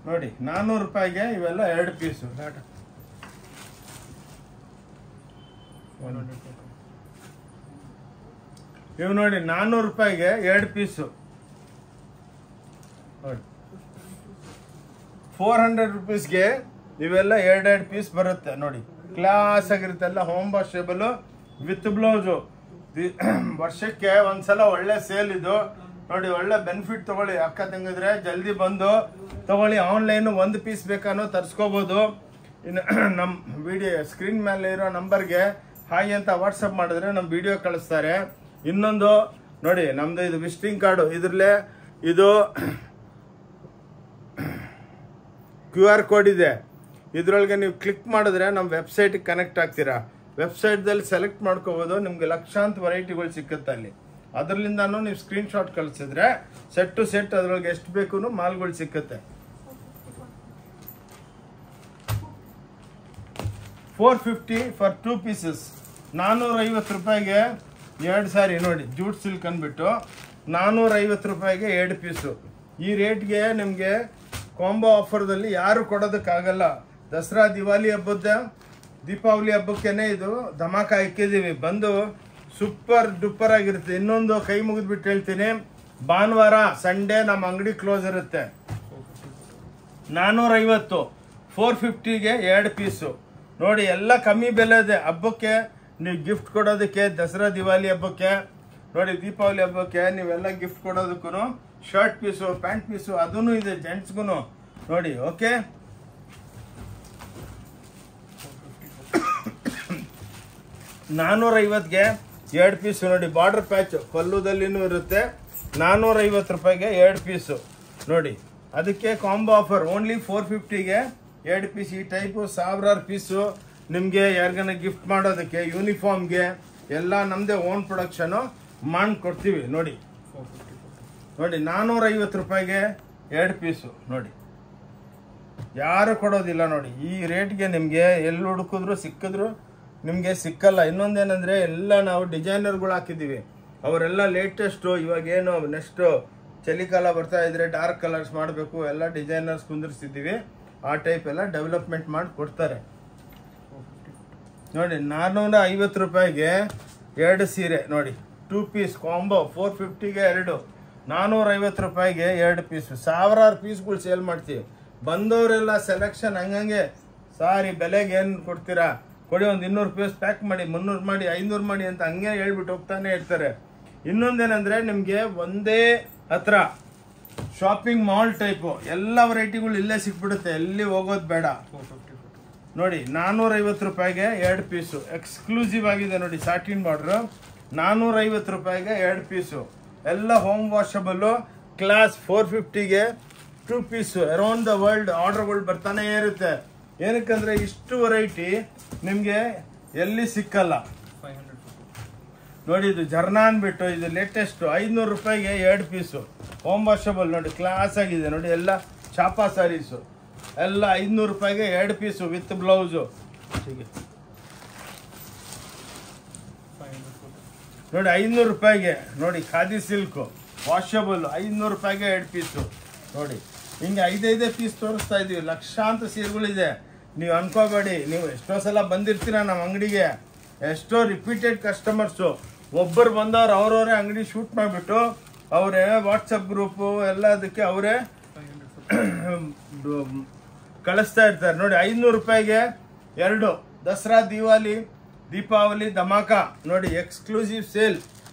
ನೋಡಿ. 400 ರೂಪಾಯಿಗೆ ಇವೆಲ್ಲ 2 ಪೀಸು. ಇವು ನೋಡಿ 400 ರೂಪಾಯಿಗೆ 2 ಪೀಸು ನೋಡಿ. 400 ರುಪೀಸ್ಗೆ ಇವೆಲ್ಲ 2 ಪೀಸ್ ಬರುತ್ತೆ ನೋಡಿ. ಕ್ಲಾಸ್ ಆಗಿರುತ್ತೆ. ಎಲ್ಲ ಹೋಮ್ ವಾಷಬಲ್ ವಿತ್ ಬ್ಲೌಸು. ವರ್ಷಕ್ಕೆ ಒಂದ್ಸಲ ಒಳ್ಳೆ ಸೇಲ್ ಇದು ನೋಡಿ. ಒಳ್ಳೆ ಬೆನಿಫಿಟ್ ತಗೊಳ್ಳಿ. ಅಕ್ಕ ತಂಗಿದ್ರೆ ಜಲ್ದಿ ಬಂದು ತಗೊಳ್ಳಿ. ಆನ್ಲೈನು 1 ಪೀಸ್ ಬೇಕಾನೋ ತರಿಸ್ಕೋಬೋದು. ಇನ್ನು ನಮ್ಮ ವಿಡಿಯೋ ಸ್ಕ್ರೀನ್ ಮೇಲೆ ಇರೋ ನಂಬರ್ಗೆ ಹಾಯ್ ಅಂತ ವಾಟ್ಸಪ್ ಮಾಡಿದ್ರೆ ನಮ್ಮ ವಿಡಿಯೋ ಕಳಿಸ್ತಾರೆ. ಇನ್ನೊಂದು ನೋಡಿ, ನಮ್ದು ಇದು ವಿಸಿಟಿಂಗ್ ಕಾರ್ಡು. ಇದ್ರಲ್ಲೇ ಇದು QR ಕೋಡ್ ಇದೆ. ಇದರೊಳಗೆ ನೀವು ಕ್ಲಿಕ್ ಮಾಡಿದ್ರೆ ನಮ್ಮ ವೆಬ್ಸೈಟಿಗೆ ಕನೆಕ್ಟ್ ಆಗ್ತೀರಾ. ವೆಬ್ಸೈಟ್ದಲ್ಲಿ ಸೆಲೆಕ್ಟ್ ಮಾಡ್ಕೋಬೋದು. ನಿಮ್ಗೆ ಲಕ್ಷಾಂತರ ವೆರೈಟಿಗಳು ಸಿಕ್ಕುತ್ತೆ ಅಲ್ಲಿ. ಅದರಲ್ಲಿಂದನೂ ನೀವು ಸ್ಕ್ರೀನ್ಶಾಟ್ ಕಳಿಸಿದ್ರೆ ಸೆಟ್ ಟು ಸೆಟ್ ಅದರೊಳಗೆ ಎಷ್ಟು ಬೇಕು ಮಾಲ್ಗಳು ಸಿಕ್ಕುತ್ತೆ. 450 ಫಾರ್ 2 ಪೀಸಸ್. 450 ರೂಪಾಯಿಗೆ 2 ಸಾರಿ ನೋಡಿ ಜೂಟ್ ಸಿಲ್ಕ್ ಅಂದ್ಬಿಟ್ಟು 450 ರೂಪಾಯಿಗೆ 2 ಪೀಸು. ಈ ರೇಟ್ಗೆ ನಿಮಗೆ ಕಾಂಬೋ ಆಫರ್ದಲ್ಲಿ ಯಾರು ಕೊಡೋದಕ್ಕಾಗಲ್ಲ. ದಸರಾ ದಿವಾಲಿ ಹಬ್ಬದ ದೀಪಾವಳಿ ಹಬ್ಬಕ್ಕೇನೆ ಇದು ಧಮಾಕ ಇಕ್ಕಿದ್ದೀವಿ. ಬಂದು ಸೂಪರ್ ಡೂಪರ್ ಆಗಿರುತ್ತೆ. ಇನ್ನೊಂದು ಕೈ ಮುಗಿದ್ಬಿಟ್ಟು ಹೇಳ್ತೀನಿ, ಭಾನುವಾರ ಸಂಡೇ ನಮ್ಮ ಅಂಗಡಿ ಕ್ಲೋಸ್ ಇರುತ್ತೆ. 450 450ಗೆ 2 ಪೀಸು ನೋಡಿ. ಎಲ್ಲ ಕಮ್ಮಿ ಬೆಲೆ ಇದೆ. ಹಬ್ಬಕ್ಕೆ ನೀವು ಗಿಫ್ಟ್ ಕೊಡೋದಕ್ಕೆ, ದಸರಾ ದಿವಾಲಿ ಹಬ್ಬಕ್ಕೆ ನೋಡಿ, ದೀಪಾವಳಿ ಹಬ್ಬಕ್ಕೆ ನೀವೆಲ್ಲ ಗಿಫ್ಟ್ ಕೊಡೋದಕ್ಕೂ ಶರ್ಟ್ ಪೀಸು, ಪ್ಯಾಂಟ್ ಪೀಸು ಅದೂ ಇದೆ ಜೆಂಟ್ಸ್ಗೂ ನೋಡಿ. ಓಕೆ, 450ಗೆ 2 ಪೀಸು ನೋಡಿ. ಬಾರ್ಡರ್ ಪ್ಯಾಚ್ ಪಲ್ಲುದಲ್ಲಿನೂ ಇರುತ್ತೆ. 450 ರೂಪಾಯಿಗೆ 2 ಪೀಸು ನೋಡಿ. ಅದಕ್ಕೆ ಕಾಂಬೋ ಆಫರ್ ಓನ್ಲಿ 450ಗೆ 2 ಪೀಸ್. ಈ ಟೈಪು ಸಾವಿರಾರು ಪೀಸು ನಿಮಗೆ ಯಾರಿಗಾನ ಗಿಫ್ಟ್ ಮಾಡೋದಕ್ಕೆ, ಯೂನಿಫಾರ್ಮ್ಗೆ ಎಲ್ಲ ನಮ್ಮದೇ ಓನ್ ಪ್ರೊಡಕ್ಷನು ಮಾಡಿ ಕೊಡ್ತೀವಿ ನೋಡಿ. 450 ರೂಪಾಯಿಗೆ 2 ಪೀಸು ನೋಡಿ. ಯಾರು ಕೊಡೋದಿಲ್ಲ ನೋಡಿ. ಈ ರೇಟ್ಗೆ ನಿಮಗೆ ಎಲ್ಲಿ ಹುಡುಕಿದ್ರು ಸಿಕ್ಕಿದ್ರು ನಿಮಗೆ ಸಿಕ್ಕಲ್ಲ. ಇನ್ನೊಂದೇನೆಂದರೆ ಎಲ್ಲ ನಾವು ಡಿಸೈನರ್ಗಳು ಹಾಕಿದ್ದೀವಿ. ಅವರೆಲ್ಲ ಲೇಟೆಸ್ಟು. ಇವಾಗೇನು ನೆಕ್ಸ್ಟು ಚಳಿಗಾಲ ಬರ್ತಾ ಇದ್ರೆ ಡಾರ್ಕ್ ಕಲರ್ಸ್ ಮಾಡಬೇಕು, ಎಲ್ಲ ಡಿಸೈನರ್ಸ್ ಕುಂದಿರ್ಸಿದ್ದೀವಿ. ಆ ಟೈಪ್ ಎಲ್ಲ ಡೆವಲಪ್ಮೆಂಟ್ ಮಾಡಿ ಕೊಡ್ತಾರೆ ನೋಡಿ. 450 ರೂಪಾಯಿಗೆ 2 ಸೀರೆ ನೋಡಿ. 2 ಪೀಸ್ ಕಾಂಬೋ 450ಗೆ 2, 450 ರೂಪಾಯಿಗೆ 2 ಪೀಸು. ಸಾವಿರಾರು ಪೀಸ್ಗಳು ಸೇಲ್ ಮಾಡ್ತೀವಿ. ಬಂದವರೆಲ್ಲ ಸೆಲೆಕ್ಷನ್ ಹಂಗಂಗೆ ಸಾರಿ ಬೆಲೆಗೆ ಏನು ಕೊಡ್ತೀರಾ ಕೊಡಿ, ಒಂದು 200 ಪೀಸ್ ಪ್ಯಾಕ್ ಮಾಡಿ, 300 ಮಾಡಿ, 500 ಮಾಡಿ ಅಂತ ಹಂಗೆ ಹೇಳ್ಬಿಟ್ಟು ಹೋಗ್ತಾನೆ ಇರ್ತಾರೆ. ಇನ್ನೊಂದೇನೆಂದರೆ ನಿಮಗೆ ಒಂದೇ ಹತ್ರ ಶಾಪಿಂಗ್ ಮಾಲ್ ಟೈಪು ಎಲ್ಲ ವೆರೈಟಿಗಳು ಇಲ್ಲೇ ಸಿಕ್ಬಿಡುತ್ತೆ. ಎಲ್ಲಿ ಹೋಗೋದು ಬೇಡ ನೋಡಿ. 450 ರೂಪಾಯಿಗೆ 2 ಪೀಸು ಎಕ್ಸ್ಕ್ಲೂಸಿವ್ ಆಗಿದೆ ನೋಡಿ. ಸಾಟಿನ್ ಬಾರ್ಡ್ರು 450 ರೂಪಾಯಿಗೆ 2 ಪೀಸು. ಎಲ್ಲ ಹೋಮ್ ವಾಷಬಲ್ಲು ಕ್ಲಾಸ್. 450ಗೆ 2 ಪೀಸು. ಅರೌಂಡ್ ದ ವರ್ಲ್ಡ್ ಆರ್ಡರ್ಗಳು ಬರ್ತಾನೆ ಇರುತ್ತೆ. ಏನಕ್ಕಂದ್ರೆ ಇಷ್ಟು ವೆರೈಟಿ ನಿಮಗೆ ಎಲ್ಲಿ ಸಿಕ್ಕಲ್ಲ ನೋಡಿ. ಇದು ಜರ್ನಾ ಅಂದ್ಬಿಟ್ಟು ಇದು ಲೇಟೆಸ್ಟ್ 500 ರೂಪಾಯಿಗೆ 2 ಪೀಸು ಹೋಮ್ ವಾಷಬಲ್ ನೋಡಿ. ಕ್ಲಾಸ್ ಆಗಿದೆ ನೋಡಿ. ಎಲ್ಲ ಚಾಪಾ ಸ್ಯಾರೀಸು ಎಲ್ಲ 500 ರೂಪಾಯಿಗೆ 2 ಪೀಸು ವಿತ್ ಬ್ಲೌಸು ನೋಡಿ. 500 ರೂಪಾಯಿಗೆ ನೋಡಿ. ಖಾದಿ ಸಿಲ್ಕು ವಾಷಬಲ್ 500 ರೂಪಾಯಿಗೆ 2 ಪೀಸು ನೋಡಿ. ಹಿಂಗೆ 5 ಪೀಸ್ ತೋರಿಸ್ತಾ ಇದೀವಿ. ಲಕ್ಷಾಂತರ ಸೀರೆಗಳಿದೆ. ನೀವು ಅನ್ಕೋಬೇಡಿ. ನೀವು ಎಷ್ಟೋ ಸಲ ಬಂದಿರ್ತೀರ ನಮ್ಮ ಅಂಗಡಿಗೆ. ಎಷ್ಟೋ ರಿಪೀಟೆಡ್ ಕಸ್ಟಮರ್ಸು. ಒಬ್ಬರು ಬಂದವ್ರು ಅವ್ರವರೇ ಅಂಗಡಿ ಶೂಟ್ ಮಾಡಿಬಿಟ್ಟು ಅವರೇ ವಾಟ್ಸಪ್ ಗ್ರೂಪು ಎಲ್ಲ ಅದಕ್ಕೆ ಅವರೇ ಕಳಿಸ್ತಾ ಇರ್ತಾರೆ ನೋಡಿ. 500 ರೂಪಾಯಿಗೆ 2 ದಸರಾ ದಿವಾಲಿ ದೀಪಾವಳಿ ಧಮಾಕ ನೋಡಿ. ಎಕ್ಸ್ಕ್ಲೂಸಿವ್ ಸೇಲ್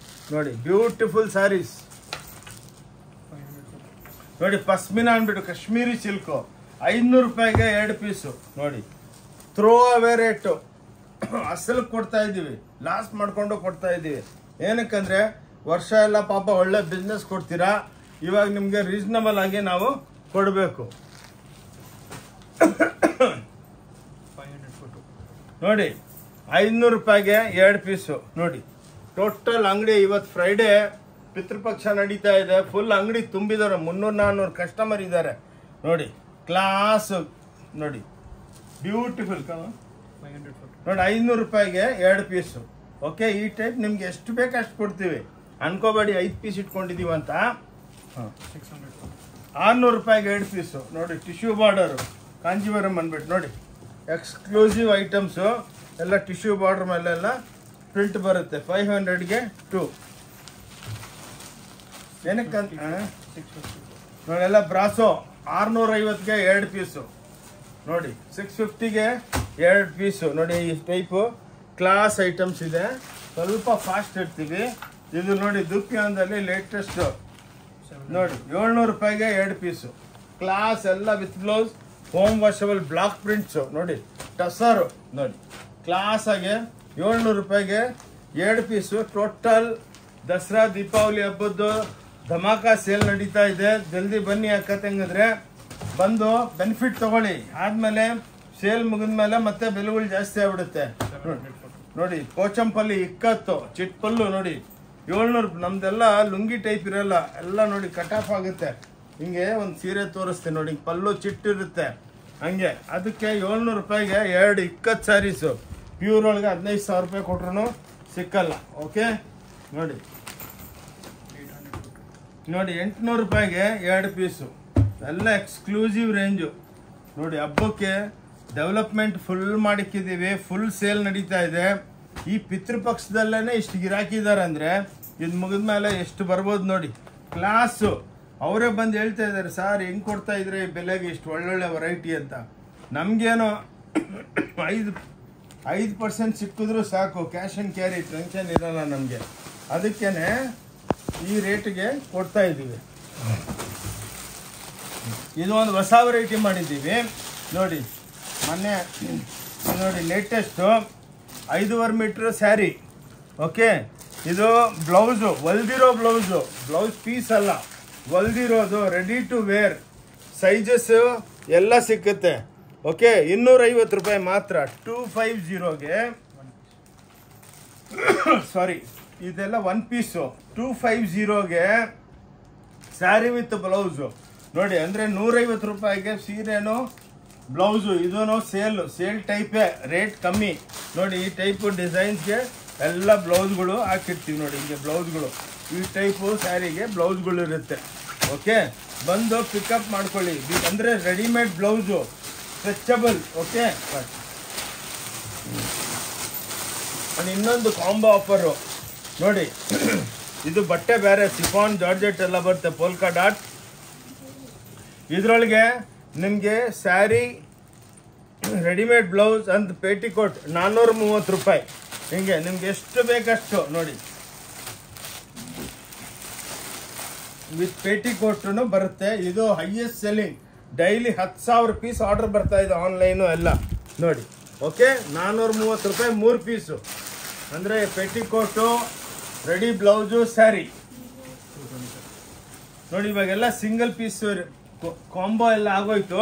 ನೋಡಿ. ಬ್ಯೂಟಿಫುಲ್ ಸ್ಯಾರೀಸ್ ನೋಡಿ. ಪಸ್ಮಿನಾ ಅಂದ್ಬಿಟ್ಟು ಕಾಶ್ಮೀರಿ ಸಿಲ್ಕು 500 ರೂಪಾಯಿಗೆ 2 ಪೀಸು ನೋಡಿ. Throw away rate. ಅಸಲು ಕೊಡ್ತಾ ಇದ್ದೀವಿ. ಲಾಸ್ ಮಾಡ್ಕೊಂಡು ಕೊಡ್ತಾ ಇದ್ದೀವಿ. ಏನಕ್ಕಂದ್ರೆ ವರ್ಷ ಎಲ್ಲ ಪಾಪ ಒಳ್ಳೆ ಬಿಸ್ನೆಸ್ ಕೊಡ್ತೀರಾ. ಇವಾಗ ನಿಮಗೆ ರೀಸನಬಲ್ ಆಗಿ ನಾವು ಕೊಡಬೇಕು ನೋಡಿ. 500 ರೂಪಾಯಿಗೆ 2 ಪೀಸು ನೋಡಿ. ಟೋಟಲ್ ಅಂಗಡಿ ಇವತ್ತು ಫ್ರೈಡೇ ಪಿತೃಪಕ್ಷ ನಡೀತಾ ಇದೆ. ಫುಲ್ ಅಂಗಡಿ ತುಂಬಿದ್ದಾರೆ. 300-400 ಕಸ್ಟಮರ್ ಇದ್ದಾರೆ ನೋಡಿ. ಕ್ಲಾಸ್ ನೋಡಿ. ಬ್ಯೂಟಿಫುಲ್ ನೋಡಿ. 500 ರೂಪಾಯಿಗೆ 2 ಪೀಸು. ಓಕೆ, ಈ ಟೈಪ್ ನಿಮ್ಗೆ ಎಷ್ಟು ಬೇಕು ಅಷ್ಟು ಕೊಡ್ತೀವಿ. ಅನ್ಕೋಬೇಡಿ 5 ಪೀಸ್ ಇಟ್ಕೊಂಡಿದೀವಿ ಅಂತ. 600 ರೂಪಾಯಿಗೆ 2 ಪೀಸು ನೋಡಿ. ಟಿಶ್ಯೂ ಬಾರ್ಡರು ಕಾಂಜೀವರಂ ಅಂದ್ಬಿಟ್ಟು ನೋಡಿ. ಎಕ್ಸ್ಕ್ಲೂಸಿವ್ ಐಟಮ್ಸು ಎಲ್ಲ ಟಿಶ್ಯೂ ಬಾರ್ಡರ್ ಮೇಲೆಲ್ಲ ಪ್ರಿಂಟ್ ಬರುತ್ತೆ. 500ಗೆ 2 ಏನಕ್ಕಂತ ನೋಡಿ. ಎಲ್ಲ ಬ್ರಾಸೋ 650ಗೆ 2 ಪೀಸು ನೋಡಿ. 650ಗೆ 2 ಪೀಸು ನೋಡಿ. ಈ ಟೈಪು ಕ್ಲಾಸ್ ಐಟಮ್ಸ್ ಇದೆ. ಸ್ವಲ್ಪ ಫಾಸ್ಟ್ ಇರ್ತೀವಿ. ಇದು ನೋಡಿ ದುಪ್ಯಾನದಲ್ಲಿ ಲೇಟೆಸ್ಟ್ ನೋಡಿ. 700 ರೂಪಾಯಿಗೆ 2 ಪೀಸು ಕ್ಲಾಸ್ ಎಲ್ಲ with blouse. Home washable block prints ನೋಡಿ. ಟಸರು ನೋಡಿ. ಕ್ಲಾಸ್ ಆಗಿ 700 ರೂಪಾಯಿಗೆ 2 ಪೀಸು. ಟೋಟಲ್ ದಸರಾ ದೀಪಾವಳಿ ಹಬ್ಬದ್ದು ಧಮಾಕ ಸೇಲ್ ನಡೀತಾ ಇದೆ. ಜಲ್ದಿ ಬನ್ನಿ ಅಕ್ಕತಂಗಿದ್ರೆ ಬಂದು ಬೆನಿಫಿಟ್ ತಗೊಳ್ಳಿ. ಆದ್ಮೇಲೆ ಸೇಲ್ ಮುಗಿದ್ಮೇಲೆ ಮತ್ತೆ ಬೆಲೆಗಳು ಜಾಸ್ತಿ ಆಗ್ಬಿಡುತ್ತೆ ನೋಡಿ. ಪೋಚಂಪಲ್ಲಿ ಇಕ್ಕತ್ತು ಚಿಟ್ಪಲ್ಲು ನೋಡಿ. 700. ನಮ್ದೆಲ್ಲ ಲುಂಗಿ ಟೈಪ್ ಇರಲ್ಲ. ಎಲ್ಲ ನೋಡಿ ಕಟ್ ಆಫ್ ಆಗುತ್ತೆ. ಹಿಂಗೆ ಒಂದು ಸೀರೆ ತೋರಿಸ್ತೀನಿ ನೋಡಿ. ಪಲ್ಲು ಚಿಟ್ಟಿರುತ್ತೆ ಹಂಗೆ. ಅದಕ್ಕೆ 700 ರೂಪಾಯಿಗೆ 2 ಇಕ್ಕತ್ತು ಸ್ಯಾರೀಸು. ಪ್ಯೂರ್ ಒಳಗೆ 15,000 ರೂಪಾಯಿ ಕೊಟ್ರು ಸಿಕ್ಕಲ್ಲ. ಓಕೆ. ನೋಡಿ ನೋಡಿ 800 ರೂಪಾಯಿಗೆ 2 ಪೀಸು, ಎಲ್ಲ ಎಕ್ಸ್ಕ್ಲೂಸಿವ್ ರೇಂಜು ನೋಡಿ. ಹಬ್ಬಕ್ಕೆ ಡೆವಲಪ್ಮೆಂಟ್ ಫುಲ್ ಮಾಡಿಕ್ಕಿದ್ದೀವಿ, ಫುಲ್ ಸೇಲ್ ನಡೀತಾ ಇದೆ. ಈ ಪಿತೃಪಕ್ಷದಲ್ಲೇ ಇಷ್ಟು ಗಿರಾಕಿದ್ದಾರೆ ಅಂದರೆ ಇದು ಮುಗಿದ ಮೇಲೆ ಎಷ್ಟು ಬರ್ಬೋದು ನೋಡಿ. ಕ್ಲಾಸು ಅವರೇ ಬಂದು ಹೇಳ್ತಾ ಇದ್ದಾರೆ, ಸರ್ ಹೆಂಗೆ ಕೊಡ್ತಾ ಇದ್ರೆ ಈ ಬೆಲೆಗೆ ಇಷ್ಟು ಒಳ್ಳೊಳ್ಳೆ ವೆರೈಟಿ ಅಂತ. ನಮಗೇನೋ 5% ಸಿಕ್ಕಿದ್ರೂ ಸಾಕು, ಕ್ಯಾಶ್ ಆ್ಯಂಡ್ ಕ್ಯಾರಿ ಟೆನ್ಷನ್ ಇರೋಲ್ಲ ನಮಗೆ. ಅದಕ್ಕೇ ಈ ರೇಟಿಗೆ ಕೊಡ್ತಾ ಇದ್ದೀವಿ. ಇದು ಒಂದು ಹೊಸ ವೆರೈಟಿ ಮಾಡಿದ್ದೀವಿ ನೋಡಿ. ಮೊನ್ನೆ ನೋಡಿ ಲೇಟೆಸ್ಟು 5.5 ಮೀಟ್ರ್ ಸ್ಯಾರಿ. ಓಕೆ, ಇದು ಬ್ಲೌಸು, ಹೊಲ್ದಿರೋ ಬ್ಲೌಸ್ ಪೀಸ್ ಅಲ್ಲ, ಹೊಲ್ದಿರೋದು, ರೆಡಿ ಟು ವೇರ್, ಸೈಜಸ್ಸು ಎಲ್ಲ ಸಿಕ್ಕುತ್ತೆ. ಓಕೆ, 250 ರೂಪಾಯಿ ಮಾತ್ರ. 250ಗೆ ಸಾರಿ, ಇದೆಲ್ಲ 1 ಪೀಸು. 250ಗೆ ಸ್ಯಾರಿ ವಿತ್ ಬ್ಲೌಸು ನೋಡಿ. ಅಂದರೆ 150 ರೂಪಾಯಿಗೆ ಸೀರೆನು ಬ್ಲೌಸು. ಇದೂ ಸೇಲ್ ಟೈಪೇ, ರೇಟ್ ಕಮ್ಮಿ ನೋಡಿ. ಈ ಟೈಪು ಡಿಸೈನ್ಸ್ಗೆ ಎಲ್ಲ ಬ್ಲೌಸ್ಗಳು ಹಾಕಿರ್ತೀವಿ ನೋಡಿ. ಹಿಂಗೆ ಬ್ಲೌಸ್ಗಳು ಈ ಟೈಪು ಸ್ಯಾರಿಗೆ ಬ್ಲೌಸ್ಗಳು ಇರುತ್ತೆ. ಓಕೆ, ಬಂದು ಪಿಕಪ್ ಮಾಡ್ಕೊಳ್ಳಿ. ಅಂದರೆ ರೆಡಿಮೇಡ್ ಬ್ಲೌಸು, ಸ್ಟ್ರೆಚಬಲ್. ಓಕೆ, ಇನ್ನೊಂದು ಕಾಂಬೋ ಆಫರು ನೋಡಿ. ಇದು ಬಟ್ಟೆ ಬೇರೆ, ಸಿಫಾನ್ ಜಾರ್ಜೆಟ್ ಎಲ್ಲ ಬರುತ್ತೆ, ಪೋಲ್ಕಾ ಡಾಟ್. ಇದರೊಳಗೆ ನಿಮಗೆ ಸ್ಯಾರಿ, ರೆಡಿಮೇಡ್ ಬ್ಲೌಸ್ ಅಂತ ಪೇಟಿಕೋಟ್ 430 ರೂಪಾಯಿ. ಹಿಂಗೆ ನಿಮ್ಗೆ ಎಷ್ಟು ಬೇಕಷ್ಟು ನೋಡಿ. ವಿತ್ ಪೇಟಿಕೋಟು ಬರುತ್ತೆ. ಇದು highest selling, daily 10,000 piece order ಬರ್ತಾ ಇದೆ ಆನ್ಲೈನು ಎಲ್ಲ ನೋಡಿ. ಓಕೆ, 430 ರೂಪಾಯಿ 3 ಪೀಸು. ಅಂದರೆ ಪೇಟಿಕೋಟು, ರೆಡಿ ಬ್ಲೌಸು, ಸ್ಯಾರಿ ನೋಡಿ. ಇವಾಗೆಲ್ಲ ಸಿಂಗಲ್ ಪೀಸ್ ಕಾಂಬೋ ಎಲ್ಲ ಆಗೋಯ್ತು.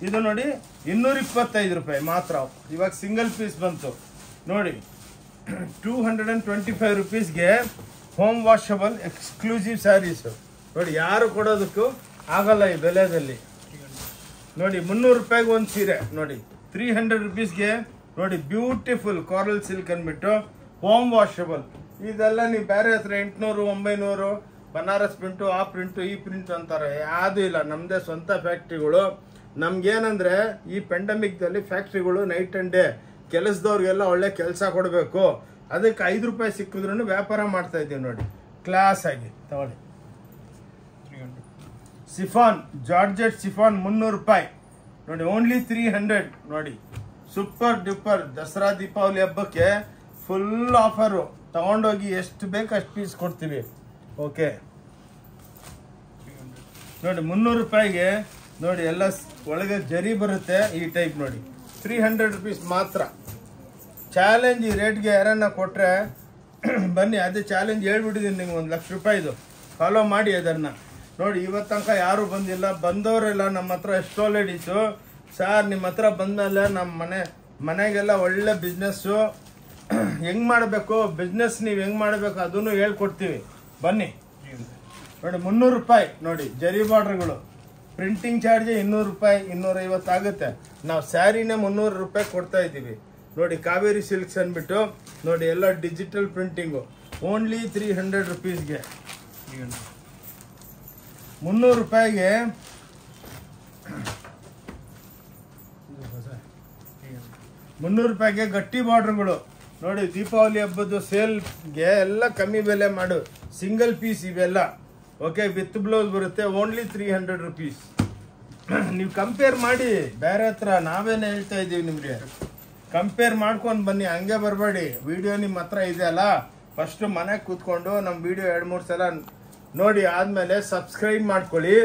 ಇದು ನೋಡಿ 225 ರೂಪಾಯಿ ಮಾತ್ರ. ಇವಾಗ ಸಿಂಗಲ್ ಪೀಸ್ ಬಂತು ನೋಡಿ. 225 ರುಪೀಸ್ಗೆ ಹೋಮ್ ವಾಷಬಲ್ ಎಕ್ಸ್ಕ್ಲೂಸಿವ್ ಸ್ಯಾರೀಸು ನೋಡಿ. ಯಾರು ಕೊಡೋದಕ್ಕೂ ಆಗಲ್ಲ ಈ ಬೆಲೆದಲ್ಲಿ ನೋಡಿ. 300 ರೂಪಾಯಿಗೆ ಒಂದು ಸೀರೆ ನೋಡಿ. 300 ರುಪೀಸ್ಗೆ ನೋಡಿ, ಬ್ಯೂಟಿಫುಲ್ ಕಾರಲ್ ಸಿಲ್ಕ್ ಅಂದ್ಬಿಟ್ಟು ಹೋಮ್ ವಾಷಬಲ್. ಇದೆಲ್ಲ ನೀವು ಬೇರೆ ಹತ್ರ 800, 900 ಬನಾರಸ್ ಪ್ರಿಂಟು, ಆ ಪ್ರಿಂಟು, ಈ ಪ್ರಿಂಟ್ ಅಂತಾರೆ. ಯಾವುದೂ ಇಲ್ಲ, ನಮ್ಮದೇ ಸ್ವಂತ ಫ್ಯಾಕ್ಟ್ರಿಗಳು. ನಮ್ಗೇನಂದರೆ ಈ ಪೆಂಡಮಿಕ್ದಲ್ಲಿ ಫ್ಯಾಕ್ಟ್ರಿಗಳು ನೈಟ್ ಆ್ಯಂಡ್ ಡೇ ಕೆಲಸದವ್ರಿಗೆಲ್ಲ ಒಳ್ಳೆ ಕೆಲಸ ಕೊಡಬೇಕು. ಅದಕ್ಕೆ 5 ರೂಪಾಯಿ ಸಿಕ್ಕಿದ್ರೂ ವ್ಯಾಪಾರ ಮಾಡ್ತಾ ಇದ್ದೀವಿ ನೋಡಿ. ಕ್ಲಾಸ್ ಆಗಿ ತಗೊಳ್ಳಿ. ಸಿಫಾನ್ ಜಾರ್ಜೆಟ್ ಸಿಫಾನ್ 300 ರೂಪಾಯಿ ನೋಡಿ. ಓನ್ಲಿ 300 ನೋಡಿ. ಸೂಪರ್ ಡೂಪರ್ ದಸರಾ ದೀಪಾವಳಿ ಹಬ್ಬಕ್ಕೆ ಫುಲ್ ಆಫರು. ತಗೊಂಡೋಗಿ ಎಷ್ಟು ಬೇಕು ಅಷ್ಟು ಪೀಸ್ ಕೊಡ್ತೀವಿ. ಓಕೆ ನೋಡಿ, 300 ರೂಪಾಯಿಗೆ ನೋಡಿ. ಎಲ್ಲ ಒಳಗೆ ಜರಿ ಬರುತ್ತೆ ಈ ಟೈಪ್ ನೋಡಿ. 300 ರುಪೀಸ್ ಮಾತ್ರ. ಚಾಲೆಂಜ್ ಈ ರೇಟ್ಗೆ ಯಾರನ್ನ ಕೊಟ್ಟರೆ ಬನ್ನಿ. ಅದೇ ಚಾಲೆಂಜ್ ಹೇಳ್ಬಿಟ್ಟಿದ್ದೀನಿ ನಿಮ್ಗೆ, 1 ಲಕ್ಷ ರೂಪಾಯಿದು. ಫಾಲೋ ಮಾಡಿ ಅದನ್ನು ನೋಡಿ. ಇವತ್ತು ತನಕ ಯಾರೂ ಬಂದಿಲ್ಲ. ಬಂದವರೆಲ್ಲ ನಮ್ಮ ಹತ್ರ ಎಷ್ಟೋ ಲೇಡೀಸು, ಸರ್ ನಿಮ್ಮ ಹತ್ರ ಬಂದಮೇಲೆ ನಮ್ಮ ಮನೆಗೆಲ್ಲ ಒಳ್ಳೆ ಬಿಸ್ನೆಸ್ಸು ಹೆಂಗೆ ಮಾಡಬೇಕು, ಬಿಸ್ನೆಸ್ ನೀವು ಹೆಂಗೆ ಮಾಡಬೇಕು ಅದನ್ನು ಹೇಳ್ಕೊಡ್ತೀವಿ ಬನ್ನಿ ನೋಡಿ. 300 ರೂಪಾಯಿ ನೋಡಿ. ಜರಿ ಬಾರ್ಡ್ರ್ಗಳು, ಪ್ರಿಂಟಿಂಗ್ ಚಾರ್ಜ್ 200 ರೂಪಾಯಿ, 250 ಆಗುತ್ತೆ. ನಾವು ಸ್ಯಾರಿನೇ 300 ರೂಪಾಯಿ ಕೊಡ್ತಾ ಇದ್ದೀವಿ ನೋಡಿ. ಕಾವೇರಿ ಸಿಲ್ಕ್ಸ್ ಅಂದ್ಬಿಟ್ಟು ನೋಡಿ, ಎಲ್ಲ ಡಿಜಿಟಲ್ ಪ್ರಿಂಟಿಂಗು. ಓನ್ಲಿ 300 ರುಪೀಸ್ಗೆ 300 ರೂಪಾಯಿಗೆ 300 ರೂಪಾಯಿಗೆ ಗಟ್ಟಿ ಬಾರ್ಡ್ರ್ಗಳು ನೋಡಿ. ದೀಪಾವಳಿ ಹಬ್ಬದ ಸೇಲ್ಗೆ ಎಲ್ಲ ಕಮ್ಮಿ ಬೆಲೆ ಮಾಡು. ಸಿಂಗಲ್ ಪೀಸ್ ಇವೆಲ್ಲ. ಓಕೆ, ವಿತ್ ಬ್ಲೌಸ್ ಬರುತ್ತೆ. Only 300 rupees. ನೀವು ಕಂಪೇರ್ ಮಾಡಿ ಬೇರೆ ಹತ್ರ. ನಾವೇನು ಹೇಳ್ತಾ ಇದ್ದೀವಿ ನಿಮಗೆ, ಕಂಪೇರ್ ಮಾಡ್ಕೊಂಡು ಬನ್ನಿ, ಹಂಗೆ ಬರಬೇಡಿ. ವಿಡಿಯೋ ನಿಮ್ಮ ಹತ್ರ ಇದೆ ಅಲ್ಲ, ಫಸ್ಟು ಮನೆಗೆ ಕೂತ್ಕೊಂಡು ನಮ್ಮ ವಿಡಿಯೋ 2-3 ಸಲ ನೋಡಿ ಆದಮೇಲೆ ಸಬ್ಸ್ಕ್ರೈಬ್ ಮಾಡ್ಕೊಳ್ಳಿ,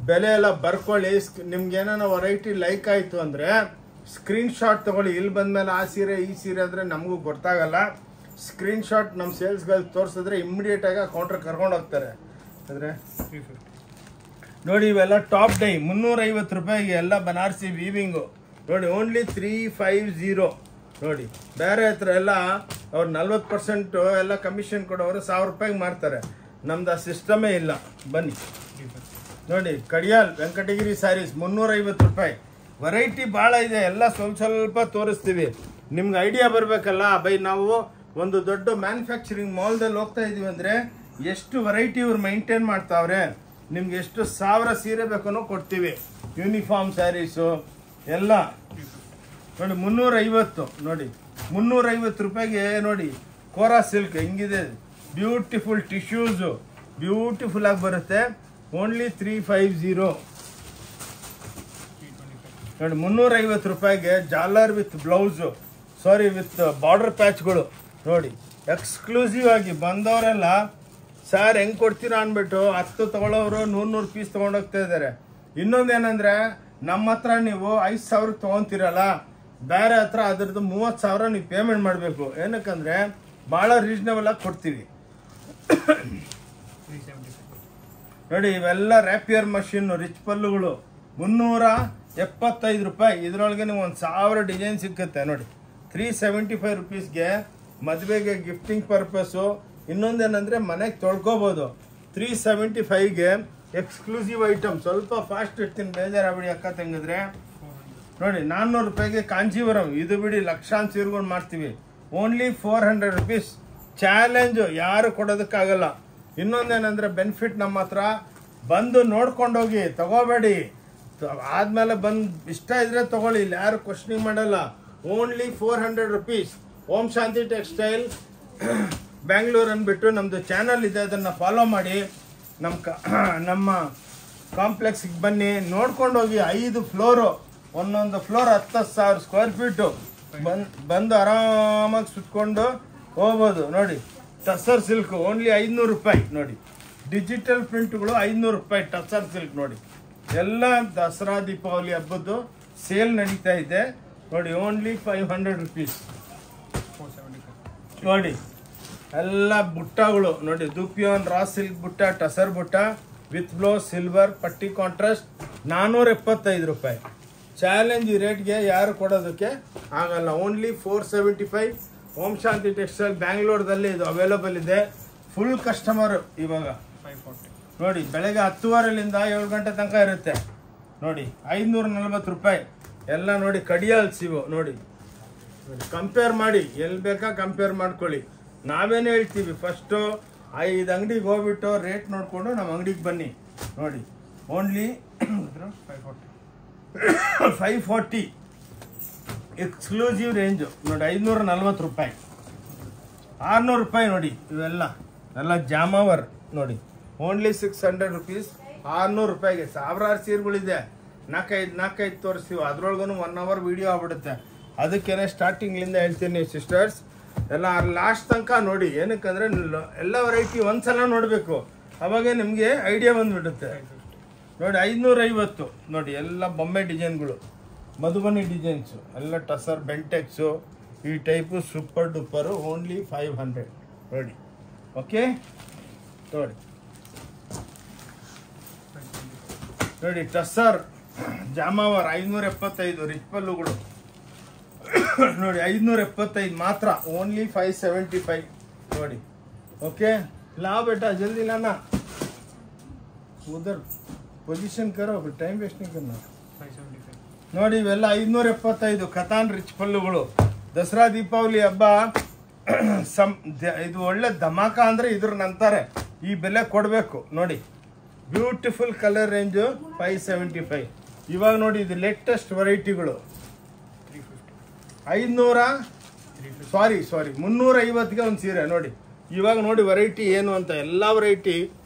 ಬೆಲೆ ಎಲ್ಲ ಬರ್ಕೊಳ್ಳಿ. ನಿಮ್ಗೇನೋ ವೆರೈಟಿ ಲೈಕ್ ಆಯಿತು ಅಂದರೆ ಸ್ಕ್ರೀನ್ಶಾಟ್ ತೊಗೊಳ್ಳಿ. ಇಲ್ಲಿ ಬಂದಮೇಲೆ ಆ ಸೀರೆ ಈ ಸೀರೆ ಅಂದರೆ ನಮಗೂ ಗೊತ್ತಾಗಲ್ಲ. ಸ್ಕ್ರೀನ್ಶಾಟ್ ನಮ್ಮ ಸೇಲ್ಸ್ಗಳು ತೋರಿಸಿದ್ರೆ ಇಮ್ಮಿಡಿಯೇಟಾಗಿ ಕೌಂಟ್ರ್ ಕರ್ಕೊಂಡು ಹೋಗ್ತಾರೆ. ಅಂದರೆ ನೋಡಿ, ಇವೆಲ್ಲ ಟಾಪ್ ಡೈ 350 ರೂಪಾಯಿಗೆ ಎಲ್ಲ ಬನಾರಸಿ ವೀವಿಂಗು ನೋಡಿ. ಓನ್ಲಿ 350 ನೋಡಿ. ಬೇರೆ ಹತ್ರ ಎಲ್ಲ ಅವ್ರು 40% ಎಲ್ಲ ಕಮಿಷನ್ ಕೊಡೋರು 1000 ರೂಪಾಯಿಗೆ ಮಾರ್ತಾರೆ. ನಮ್ದು ಆ ಸಿಸ್ಟಮೇ ಇಲ್ಲ. ಬನ್ನಿ ನೋಡಿ. ಕಡಿಯಾಲ್ ವೆಂಕಟಗಿರಿ ಸ್ಯಾರೀಸ್ 350 ರೂಪಾಯಿ. ವೆರೈಟಿ ಭಾಳ ಇದೆ. ಎಲ್ಲ ಸ್ವಲ್ಪ ತೋರಿಸ್ತೀವಿ. ನಿಮ್ಗೆ ಐಡಿಯಾ ಬರಬೇಕಲ್ಲ ಬೈ. ನಾವು ಒಂದು ದೊಡ್ಡ ಮ್ಯಾನುಫ್ಯಾಕ್ಚರಿಂಗ್ ಮಾಲ್ದಲ್ಲಿ ಹೋಗ್ತಾ ಇದೀವಿ ಅಂದರೆ ಎಷ್ಟು ವೆರೈಟಿ ಇವ್ರು ಮೈಂಟೈನ್ ಮಾಡ್ತಾವ್ರೆ. ನಿಮ್ಗೆ ಎಷ್ಟು 1000 ಸೀರೆ ಬೇಕನ್ನೋ ಕೊಡ್ತೀವಿ. ಯೂನಿಫಾರ್ಮ್ ಸ್ಯಾರೀಸು ಎಲ್ಲ ನೋಡಿ 350 ನೋಡಿ 350 ರೂಪಾಯಿಗೆ ನೋಡಿ ಕೋರಾ ಸಿಲ್ಕ್ ಹೆಂಗಿದೆ, ಬ್ಯೂಟಿಫುಲ್ ಟಿಶ್ಯೂಸು ಬ್ಯೂಟಿಫುಲ್ ಆಗಿ ಬರುತ್ತೆ. ಓನ್ಲಿ 350 ನೋಡಿ 350 ರೂಪಾಯಿಗೆ ಜಾಲರ್ with blouse, sari with border ಪ್ಯಾಚ್ಗಳು ನೋಡಿ. ಎಕ್ಸ್ಕ್ಲೂಸಿವ್ ಆಗಿ ಬಂದವರೆಲ್ಲ ಸರ್ ಹೆಂಗೆ ಕೊಡ್ತೀರಾ ಅಂದ್ಬಿಟ್ಟು 10 ತಗೊಳ್ಳೋರು 100 ಪೀಸ್ ತೊಗೊಂಡೋಗ್ತಾ ಇದ್ದಾರೆ. ಇನ್ನೊಂದೇನೆಂದರೆ ನಮ್ಮ ಹತ್ರ ನೀವು 5000 ತೊಗೊತೀರಲ್ಲ, ಬೇರೆ ಹತ್ರ ಅದ್ರದ್ದು 30,000 ನೀವು ಪೇಮೆಂಟ್ ಮಾಡಬೇಕು. ಏನಕ್ಕಂದರೆ ಭಾಳ ರೀಸನಬಲ್ ಆಗಿ ಕೊಡ್ತೀವಿ. ನೋಡಿ ಇವೆಲ್ಲ ರ್ಯಾಪಿಯರ್ ಮಷಿನ್ನು ರಿಚ್ ಪಲ್ಲುಗಳು 375 ರೂಪಾಯಿ. ಇದರೊಳಗೆ ನೀವು 1000 ಡಿಸೈನ್ ಸಿಕ್ಕುತ್ತೆ ನೋಡಿ. 375 ರುಪೀಸ್ಗೆ ಮದುವೆಗೆ ಗಿಫ್ಟಿಂಗ್ ಪರ್ಪಸ್ಸು. ಇನ್ನೊಂದೇನೆಂದರೆ ಮನೆಗೆ ತೊಳ್ಕೊಬೋದು. 375ಗೆ ಎಕ್ಸ್ಕ್ಲೂಸಿವ್ ಐಟಮ್. ಸ್ವಲ್ಪ ಫಾಸ್ಟ್ ಇರ್ತೀನಿ, ಬೇಜಾರಾಗ್ಬಿಡಿ ಅಕ್ಕ ತಂಗಿದ್ರೆ. ನೋಡಿ 400 ರೂಪಾಯಿಗೆ ಕಾಂಚೀವರಂ. ಇದು ಬಿಡಿ ಲಕ್ಷಾಂತರ ಸೀರೆಗಳು ಮಾಡ್ತೀವಿ. Only 400 rupees. ಚಾಲೆಂಜು, ಯಾರು ಕೊಡೋದಕ್ಕಾಗಲ್ಲ. ಇನ್ನೊಂದೇನೆಂದರೆ ಬೆನಿಫಿಟ್ ನಮ್ಮ ಹತ್ರ ಬಂದು ನೋಡ್ಕೊಂಡೋಗಿ, ತಗೋಬೇಡಿ. ಆದಮೇಲೆ ಬಂದು ಇಷ್ಟ ಇದ್ರೆ ತಗೊಳ್ಳಿ, ಇಲ್ಲಿ ಯಾರು ಕ್ವಶನಿಂಗ್ ಮಾಡಲ್ಲ. Only 400 rupees. Om Shanti textile Bangalore ಅಂದ್ಬಿಟ್ಟು ನಮ್ಮದು ಚಾನಲ್ ಇದೆ, ಅದನ್ನು ಫಾಲೋ ಮಾಡಿ. ನಮ್ಮ ಕಾಂಪ್ಲೆಕ್ಸಿಗೆ ಬನ್ನಿ, ನೋಡ್ಕೊಂಡೋಗಿ. 5 ಫ್ಲೋರು, ಒಂದೊಂದು ಫ್ಲೋರ್ 10,000 ಸ್ಕ್ವೇರ್ ಫೀಟು. ಬಂದು ಆರಾಮಾಗಿ ಸುತ್ಕೊಂಡು ಹೋಗ್ಬೋದು. ನೋಡಿ ಟಸರ್ ಸಿಲ್ಕ್ ಓನ್ಲಿ 500 ರೂಪಾಯಿ ನೋಡಿ. ಡಿಜಿಟಲ್ ಪ್ರಿಂಟ್ಗಳು 500 ರೂಪಾಯಿ ಟಸರ್ ಸಿಲ್ಕ್ ನೋಡಿ. ಎಲ್ಲ ದಸರಾ ದೀಪಾವಳಿ ಹಬ್ಬದ್ದು ಸೇಲ್ ನಡೀತಾ ಇದೆ ನೋಡಿ. ಓನ್ಲಿ 500 ರುಪೀಸ್ ನೋಡಿ. ಎಲ್ಲ ಬುಟ್ಟಗಳು ನೋಡಿ, ದುಪಿಯೋನ್ ರಾ ಸಿಲ್ಕ್ ಬುಟ್ಟ, ಟಸರ್ ಬುಟ್ಟ ವಿತ್ ಬ್ಲೌಸ್, ಸಿಲ್ವರ್ ಪಟ್ಟಿ ಕಾಂಟ್ರಾಸ್ಟ್ 475 ರೂಪಾಯಿ. ಚಾಲೆಂಜ್ ಈ ರೇಟ್ಗೆ ಯಾರು ಕೊಡೋದಕ್ಕೆ ಆಗಲ್ಲ. ಓನ್ಲಿ 475. ಓಂ ಶಾಂತಿ ಟೆಕ್ಸ್ಟೈಲ್ ಬ್ಯಾಂಗ್ಳೂರ್ದಲ್ಲಿ ಇದು ಅವೈಲೇಬಲ್ ಇದೆ. ಫುಲ್ ಕಸ್ಟಮರ್ ಇವಾಗ ನೋಡಿ. ಬೆಳಗ್ಗೆ 10:15ರಿಂದ 7 ಗಂಟೆ ತನಕ ಇರುತ್ತೆ ನೋಡಿ. 540 ರೂಪಾಯಿ ಎಲ್ಲ ನೋಡಿ. ಕಡಿಯಾಲ್ಸ್ ಇವು ನೋಡಿ. ಕಂಪೇರ್ ಮಾಡಿ, ಎಲ್ಲಿ ಬೇಕಾ ಕಂಪೇರ್ ಮಾಡ್ಕೊಳ್ಳಿ. ನಾವೇನು ಹೇಳ್ತೀವಿ, ಫಸ್ಟು 5 ಅಂಗಡಿಗೆ ಹೋಗ್ಬಿಟ್ಟು ರೇಟ್ ನೋಡಿಕೊಂಡು ನಮ್ಮ ಅಂಗಡಿಗೆ ಬನ್ನಿ ನೋಡಿ. ಓನ್ಲಿ 540 ಎಕ್ಸ್ಕ್ಲೂಸಿವ್ ರೇಂಜು ನೋಡಿ. 540 ರೂಪಾಯಿ. 600 ರೂಪಾಯಿ ನೋಡಿ. ಇವೆಲ್ಲ ಜಾಮವರ್ ನೋಡಿ. Only 600 rupees. 600 ರೂಪಾಯಿಗೆ ಸಾವಿರಾರು ಸೀರೆಗಳಿದೆ. 4-5 ತೋರಿಸ್ತೀವಿ. ಅದ್ರೊಳಗೂ 1 ಅವರ್ ವಿಡಿಯೋ ಆಗ್ಬಿಡುತ್ತೆ. ಅದಕ್ಕೇನೆ ಸ್ಟಾರ್ಟಿಂಗ್ಲಿಂದ ಹೇಳ್ತೀನಿ ಸಿಸ್ಟರ್ಸ್, ಎಲ್ಲ ಲಾಸ್ಟ್ ತನಕ ನೋಡಿ. ಏನಕ್ಕಂದರೆ ಎಲ್ಲ ವೆರೈಟಿ ಒಂದ್ಸಲ ನೋಡಬೇಕು, ಅವಾಗೇ ನಿಮಗೆ ಐಡಿಯಾ ಬಂದುಬಿಡುತ್ತೆ ನೋಡಿ. 550 ನೋಡಿ. ಎಲ್ಲ ಬೊಂಬೆ ಡಿಸೈನ್ಗಳು, ಮಧುಬನಿ ಡಿಸೈನ್ಸು, ಎಲ್ಲ ಟಸರ್ ಬೆಂಟೆಕ್ಸು ಈ ಟೈಪು ಸೂಪರ್ ಡೂಪರು. ಓನ್ಲಿ 500 ನೋಡಿ. ಓಕೆ ನೋಡಿ. ನೋಡಿ ಟಸರ್ ಜಾಮಾವರ್ 575 ರಿಚ್ ಪಲ್ಲುಗಳು ನೋಡಿ. 575 ಮಾತ್ರ. ಓನ್ಲಿ 575 ನೋಡಿ. ಓಕೆ ಲಾ ಬೇಟಾ ಜಲ್ದಿ ಲಾನಾ, ಉದರ್ ಪೊಸಿಷನ್ ಕರೋ, ಟೈಮ್ ವೇಸ್ಟ್ नहीं करना. ನೋಡಿ ಇವೆಲ್ಲ 575 ಕತಾನ್ ರಿಚ್ ಪಲ್ಲುಗಳು. ದಸರಾ ದೀಪಾವಳಿ ಹಬ್ಬ ಇದು ಒಳ್ಳೆ ಧಮಾಕ ಅಂದರೆ ಇದ್ರ ನಂತಾರೆ ಈ ಬೆಲೆ ಕೊಡಬೇಕು ನೋಡಿ. Beautiful colour range 575. ಇವಾಗ ನೋಡಿ ಇದು ಲೇಟೆಸ್ಟ್ ವೆರೈಟಿಗಳು. 350ಗೆ ಒಂದು ಸೀರೆ ನೋಡಿ. ಇವಾಗ ನೋಡಿ ವೆರೈಟಿ ಏನು ಅಂತ. ಎಲ್ಲ ವೆರೈಟಿ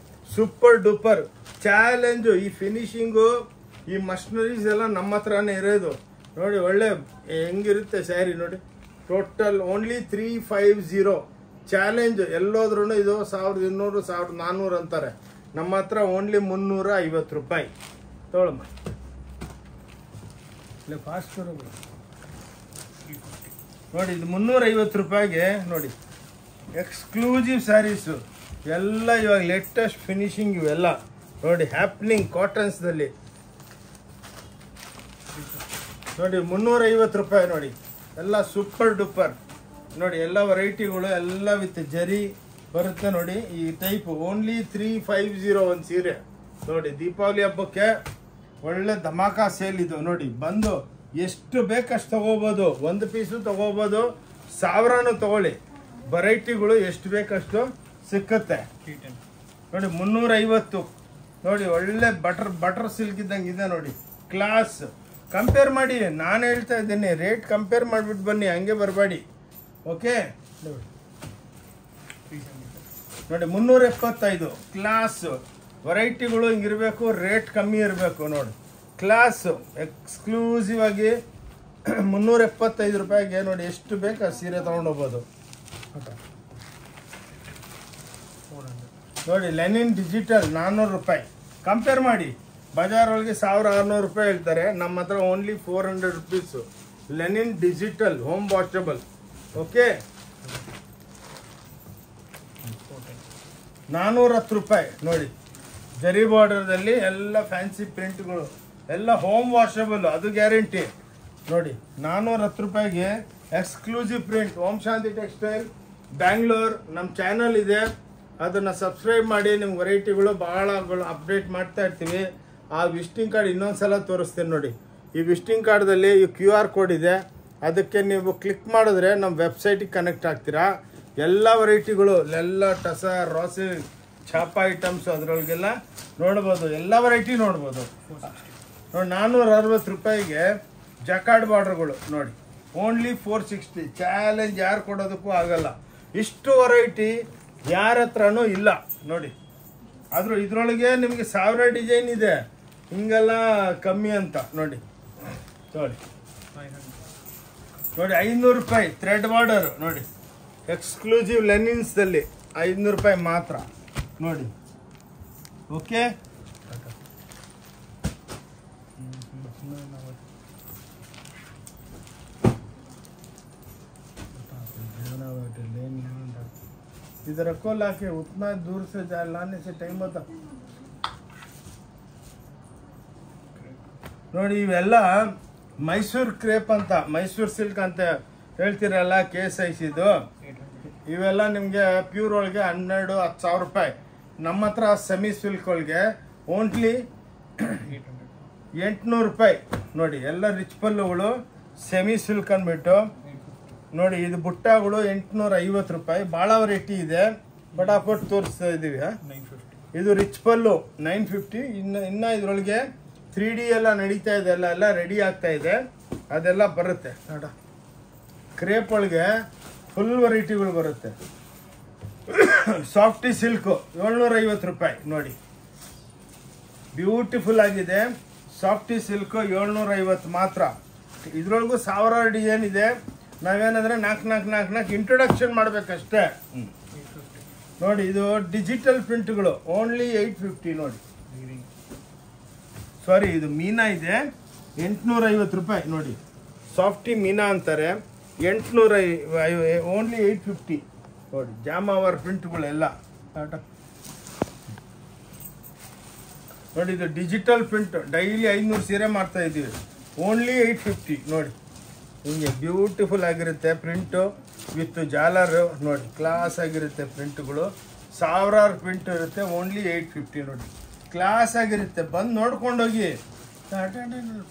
ಸೂಪರ್ ಡೂಪರ್ ಚಾಲೆಂಜು. ಈ ಫಿನಿಶಿಂಗು, ಈ ಮಷಿನರೀಸ್ ಎಲ್ಲ ನಮ್ಮ ಹತ್ರನೇ ಇರೋದು ನೋಡಿ. ಒಳ್ಳೆ ಹೆಂಗಿರುತ್ತೆ ಸ್ಯಾರಿ ನೋಡಿ. Total only 350 challenge. ಎಲ್ಲೋದ್ರೂ ಇದು 1200 1400 ಅಂತಾರೆ. ನಮ್ಮ ಹತ್ರ ಓನ್ಲಿ 350 ರೂಪಾಯಿ. ತೊಗೊಳಮ್ಮ ಇಲ್ಲ ಫಾಸ್ಟ್ ನೋಡಿ. ಇದು 350 ರೂಪಾಯಿಗೆ ನೋಡಿ. ಎಕ್ಸ್ಕ್ಲೂಸಿವ್ ಸ್ಯಾರೀಸು ಎಲ್ಲ ಇವಾಗ ಲೇಟೆಸ್ಟ್ ಫಿನಿಶಿಂಗ್ ಇವೆಲ್ಲ ನೋಡಿ. ಹ್ಯಾಪ್ನಿಂಗ್ ಕಾಟನ್ಸ್ದಲ್ಲಿ ನೋಡಿ 350 ರೂಪಾಯಿ ನೋಡಿ. ಎಲ್ಲ ಸೂಪರ್ ಡೂಪರ್ ನೋಡಿ. ಎಲ್ಲ ವೆರೈಟಿಗಳು ಎಲ್ಲ ವಿತ್ ಜರಿ ಬರುತ್ತೆ ನೋಡಿ. ಈ ಟೈಪು ಓನ್ಲಿ 350 ಒಂದು ಸೀರೆ ನೋಡಿ. ದೀಪಾವಳಿ ಹಬ್ಬಕ್ಕೆ ಒಳ್ಳೆ ಧಮಾಕ ಸೇಲ್ ಇದು ನೋಡಿ. ಬಂದು ಎಷ್ಟು ಬೇಕಷ್ಟು ತಗೋಬೋದು. 1 ಪೀಸು ತಗೋಬೋದು, 1000 ತಗೊಳ್ಳಿ. ವೆರೈಟಿಗಳು ಎಷ್ಟು ಬೇಕಷ್ಟು ಸಿಕ್ಕತ್ತೆ ನೋಡಿ. 350 ನೋಡಿ, ಒಳ್ಳೆ ಬಟರ್ ಸಿಲ್ಕ್ ಇದ್ದಂಗೆ ಇದೆ ನೋಡಿ. ಕ್ಲಾಸ್ ಕಂಪೇರ್ ಮಾಡಿ, ನಾನು ಹೇಳ್ತಾ ಇದ್ದೀನಿ, ರೇಟ್ ಕಂಪೇರ್ ಮಾಡಿಬಿಟ್ಟು ಬನ್ನಿ, ಹಂಗೆ ಬರಬೇಡಿ. ಓಕೆ ನೋಡಿ 375 ಕ್ಲಾಸ್ ವೆರೈಟಿಗಳು ಹಿಂಗಿರಬೇಕು, ರೇಟ್ ಕಮ್ಮಿ ಇರಬೇಕು ನೋಡಿ. ಕ್ಲಾಸ್ ಎಕ್ಸ್ಕ್ಲೂಸಿವ್ ಆಗಿ 375 ರೂಪಾಯಿಗೆ ನೋಡಿ, ಎಷ್ಟು ಬೇಕು ಸೀರೆ ತೊಗೊಂಡೋಗ್ಬೋದು ನೋಡಿ. ಲೆನಿನ್ ಡಿಜಿಟಲ್ 400 ರೂಪಾಯಿ. ಕಂಪೇರ್ ಮಾಡಿ, ಬಜಾರ್ ಒಳಗೆ 1600 ರೂಪಾಯಿ ಹೇಳ್ತಾರೆ, ನಮ್ಮ ಹತ್ರ only 400 rupees. Lenin digital home washable. Okay 410 ರೂಪಾಯಿ ನೋಡಿ. ಜರಿ ಬಾರ್ಡರ್ದಲ್ಲಿ ಎಲ್ಲ ಫ್ಯಾನ್ಸಿ ಪ್ರಿಂಟ್ಗಳು, ಎಲ್ಲ ಹೋಮ್ ವಾಷಬಲ್, ಅದು ಗ್ಯಾರಂಟಿ ನೋಡಿ. 410 ರೂಪಾಯಿಗೆ ಎಕ್ಸ್ಕ್ಲೂಸಿವ್ ಪ್ರಿಂಟ್. ಓಂ ಶಾಂತಿ ಟೆಕ್ಸ್ಟೈಲ್ ಬ್ಯಾಂಗ್ಳೂರ್ ನಮ್ಮ ಚಾನಲ್ ಇದೆ, ಅದನ್ನು ಸಬ್ಸ್ಕ್ರೈಬ್ ಮಾಡಿ. ನಿಮ್ಗೆ ವೆರೈಟಿಗಳು ಭಾಳಗಳು ಅಪ್ಡೇಟ್ ಮಾಡ್ತಾ ಇರ್ತೀವಿ. ಆ ವಿಸಿಟಿಂಗ್ ಕಾರ್ಡ್ ಇನ್ನೊಂದು ಸಲ ತೋರಿಸ್ತೀನಿ ನೋಡಿ. ಈ ವಿಸಿಟಿಂಗ್ ಕಾರ್ಡ್ದಲ್ಲಿ ಈ QR ಕೋಡ್ ಇದೆ, ಅದಕ್ಕೆ ನೀವು ಕ್ಲಿಕ್ ಮಾಡಿದ್ರೆ ನಮ್ಮ ವೆಬ್ಸೈಟಿಗೆ ಕನೆಕ್ಟ್ ಆಗ್ತೀರಾ. ಎಲ್ಲ ವೆರೈಟಿಗಳು, ಎಲ್ಲ ಟಸ ರಾಸಿ ಛಾಪ ಐಟಮ್ಸ್ ಅದರೊಳಗೆಲ್ಲ ನೋಡ್ಬೋದು, ಎಲ್ಲ ವೆರೈಟಿ ನೋಡ್ಬೋದು ನೋಡಿ. 460 ರೂಪಾಯಿಗೆ ಜಕಾರ್ಡ್ ಬಾರ್ಡರ್ಗಳು ನೋಡಿ, ಓನ್ಲಿ 460. ಚಾಲೆಂಜ್ ಯಾರು ಕೊಡೋದಕ್ಕೂ ಆಗಲ್ಲ, ಇಷ್ಟು ವೆರೈಟಿ ಯಾರ ಹತ್ರನೂ ಇಲ್ಲ ನೋಡಿ. ಆದರೂ ಇದರೊಳಗೆ ನಿಮಗೆ 1000 ಡಿಸೈನ್ ಇದೆ, ಹಿಂಗೆಲ್ಲ ಕಮ್ಮಿ ಅಂತ ನೋಡಿ. ನೋಡಿ 500 ರೂಪಾಯಿ ಥ್ರೆಡ್ ಬಾರ್ಡರ್ ನೋಡಿ, ಎಕ್ಸ್ಕ್ಲೂಸಿವ್ ಲೆನಿನ್ಸ್ದಲ್ಲಿ 500 ರೂಪಾಯಿ ಮಾತ್ರ ನೋಡಿ. ಓಕೆ इधर रखो लाके, उतना दूर से लाने से टाइम होता ನೋಡಿ. ಇವೆಲ್ಲ ಮೈಸೂರು ಕ್ರೇಪ್ ಅಂತ, ಮೈಸೂರು ಸಿಲ್ಕ್ ಅಂತ ಹೇಳ್ತಿರಲ್ಲ, KSICದು. ಇವೆಲ್ಲ ನಿಮಗೆ ಪ್ಯೂರ್ ಒಳಗೆ 12-10 ರೂಪಾಯಿ. ನಮ್ಮ ಹತ್ರ ಸೆಮಿ ಸಿಲ್ಕ್ ಒಳಗೆ ಓನ್ಲಿ 800 ರೂಪಾಯಿ ನೋಡಿ. ಎಲ್ಲ ರಿಚ್ ಪಲ್ಲುಗಳು ಸೆಮಿ ಸಿಲ್ಕ್ ಅಂದ್ಬಿಟ್ಟು ನೋಡಿ. ಇದು ಬುಟ್ಟಗಳು 850 ರೂಪಾಯಿ. ಭಾಳ ವೆರೈಟಿ ಇದೆ, ಪಟಾಪಟ್ ತೋರಿಸ್ತಾ ಇದ್ದೀವಿ. ಇದು ರಿಚ್ ಪಲ್ಲು 950. ಇನ್ನು ಇದರೊಳಗೆ 3D ಎಲ್ಲ ನಡೀತಾ ಇದೆ, ಎಲ್ಲ ರೆಡಿ ಆಗ್ತಾ ಇದೆ, ಅದೆಲ್ಲ ಬರುತ್ತೆ ನೋಡ. ಕ್ರೇಪ್ ಒಳಗೆ ಫುಲ್ ವೆರೈಟಿಗಳು ಬರುತ್ತೆ. ಸಾಫ್ಟಿ ಸಿಲ್ಕು 750 ರೂಪಾಯಿ ನೋಡಿ, ಬ್ಯೂಟಿಫುಲ್ ಆಗಿದೆ. ಸಾಫ್ಟಿ ಸಿಲ್ಕು 750 ಮಾತ್ರ. ಇದ್ರೊಳಗೂ 1000 ಡಿಸೈನ್ ಇದೆ. ನಾವೇನಂದ್ರೆ 4 ಇಂಟ್ರೊಡಕ್ಷನ್ ಮಾಡ್ಬೇಕಷ್ಟೇ ನೋಡಿ. ಇದು ಡಿಜಿಟಲ್ ಪ್ರಿಂಟ್ಗಳು ಓನ್ಲಿ 850 ನೋಡಿ. ಸಾರಿ, ಇದು ಮೀನಾ ಇದೆ 850 ರೂಪಾಯಿ ನೋಡಿ. ಸಾಫ್ಟಿ ಮೀನಾ ಅಂತಾರೆ, 850 ಓನ್ಲಿ 850 ನೋಡಿ. ಜಾಮಾವರ್ ಪ್ರಿಂಟ್ಗಳೆಲ್ಲ ನೋಡಿ. ಇದು ಡಿಜಿಟಲ್ ಪ್ರಿಂಟ್, ಡೈಲಿ 500 ಸೀರೆ ಮಾಡ್ತಾ ಇದ್ದೀವಿ, ಓನ್ಲಿ 850 ನೋಡಿ. ಹಿಂಗೆ ಬ್ಯೂಟಿಫುಲ್ ಆಗಿರುತ್ತೆ ಪ್ರಿಂಟು ವಿತ್ ಜಾಲರು ನೋಡಿ. ಕ್ಲಾಸ್ ಆಗಿರುತ್ತೆ ಪ್ರಿಂಟ್ಗಳು, 1000 ಪ್ರಿಂಟ್ ಇರುತ್ತೆ, ಓನ್ಲಿ 850 ನೋಡಿ. ಕ್ಲಾಸ್ ಆಗಿರುತ್ತೆ, ಬಂದು ನೋಡ್ಕೊಂಡೋಗಿ.